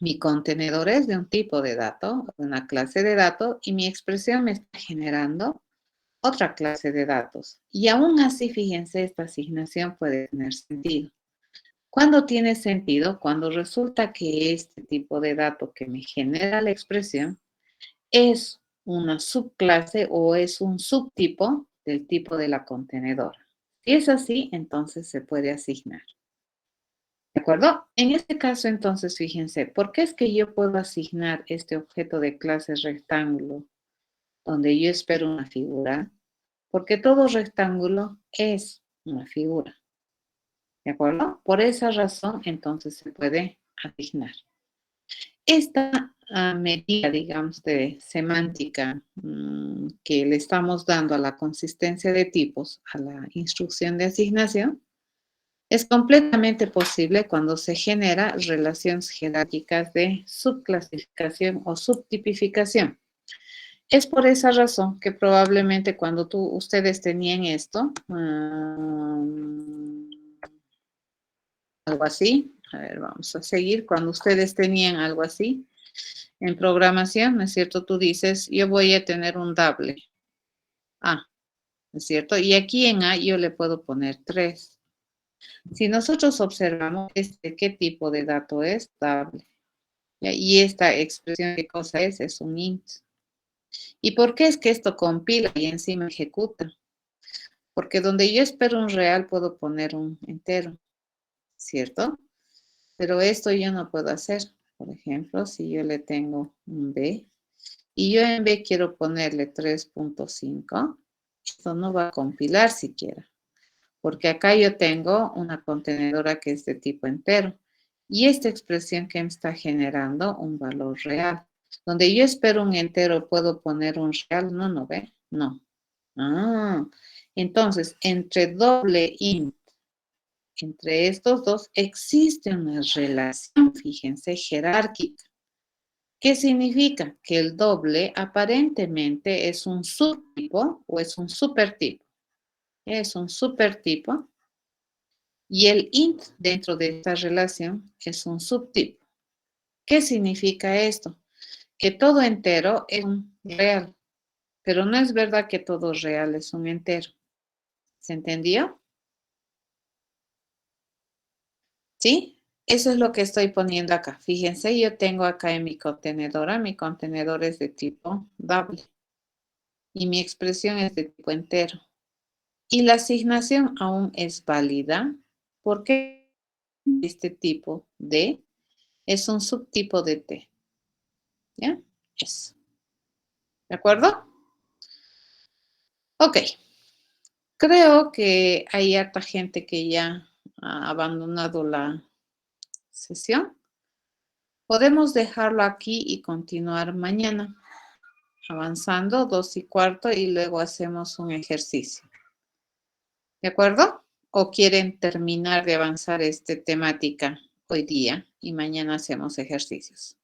Mi contenedor es de un tipo de dato, una clase de dato, y mi expresión me está generando otra clase de datos. Y aún así, fíjense, esta asignación puede tener sentido. ¿Cuándo tiene sentido? Cuando resulta que este tipo de dato que me genera la expresión es una subclase o es un subtipo del tipo de la contenedora. Si es así, entonces se puede asignar. ¿De acuerdo? En este caso, entonces, fíjense, ¿por qué es que yo puedo asignar este objeto de clase rectángulo donde yo espero una figura? Porque todo rectángulo es una figura. ¿De acuerdo? Por esa razón, entonces se puede asignar. Esta medida, digamos, de semántica que le estamos dando a la consistencia de tipos, a la instrucción de asignación, es completamente posible cuando se genera relaciones jerárquicas de subclasificación o subtipificación. Es por esa razón que probablemente cuando ustedes tenían esto, algo así, a ver, vamos a seguir, cuando ustedes tenían algo así, en programación, ¿no es cierto? Tú dices, yo voy a tener un double A, ¿no es cierto? Y aquí en A yo le puedo poner 3. Si nosotros observamos qué tipo de dato es, double. ¿Ya? Y esta expresión, ¿qué cosa es? Es un int. ¿Y por qué es que esto compila y encima ejecuta? Porque donde yo espero un real puedo poner un entero, ¿cierto? Pero esto yo no puedo hacer. Por ejemplo, si yo le tengo un B y yo en B quiero ponerle 3.5, esto no va a compilar siquiera, porque acá yo tengo una contenedora que es de tipo entero y esta expresión que me está generando un valor real. Donde yo espero un entero, ¿puedo poner un real? No, ¿no ve? No. Ah, entonces, entre doble int, entre estos dos, existe una relación, fíjense, jerárquica. ¿Qué significa? Que el doble aparentemente es un subtipo o es un supertipo. Es un supertipo y el int dentro de esta relación es un subtipo. ¿Qué significa esto? Que todo entero es un real, pero no es verdad que todo real es un entero. ¿Se entendió? ¿Sí? Eso es lo que estoy poniendo acá. Fíjense, yo tengo acá en mi contenedor es de tipo doble y mi expresión es de tipo entero. Y la asignación aún es válida porque este tipo D es un subtipo de T. ¿Ya? Eso. ¿De acuerdo? Ok. Creo que hay harta gente que ya ha abandonado la sesión. Podemos dejarlo aquí y continuar mañana, avanzando 2:15 y luego hacemos un ejercicio. ¿De acuerdo? ¿O quieren terminar de avanzar esta temática hoy día y mañana hacemos ejercicios?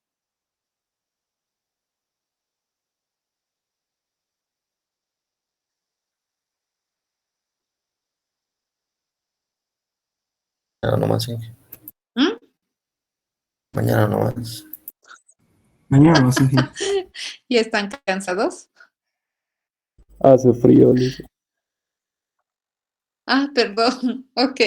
Mañana nomás, sí. ¿Mm? Mañana nomás. Mañana más, Ángel. ¿Ya están cansados? Hace frío, Lisa. Ah, perdón. Ok.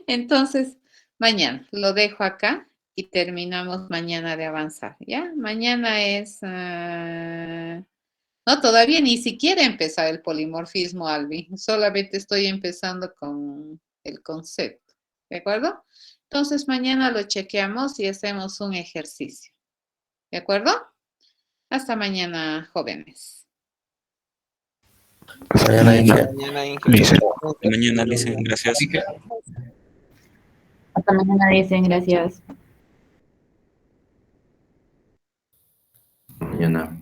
Entonces, mañana lo dejo acá y terminamos mañana de avanzar. ¿Ya? Mañana es... no, todavía ni siquiera he empezado el polimorfismo, Albi. Solamente estoy empezando con el concepto. ¿De acuerdo? Entonces, mañana lo chequeamos y hacemos un ejercicio. ¿De acuerdo? Hasta mañana, jóvenes. Mañana hay que... Mañana, Inge. Lice. Mañana, Licen, gracias. Hasta mañana, dicen, gracias. Mañana.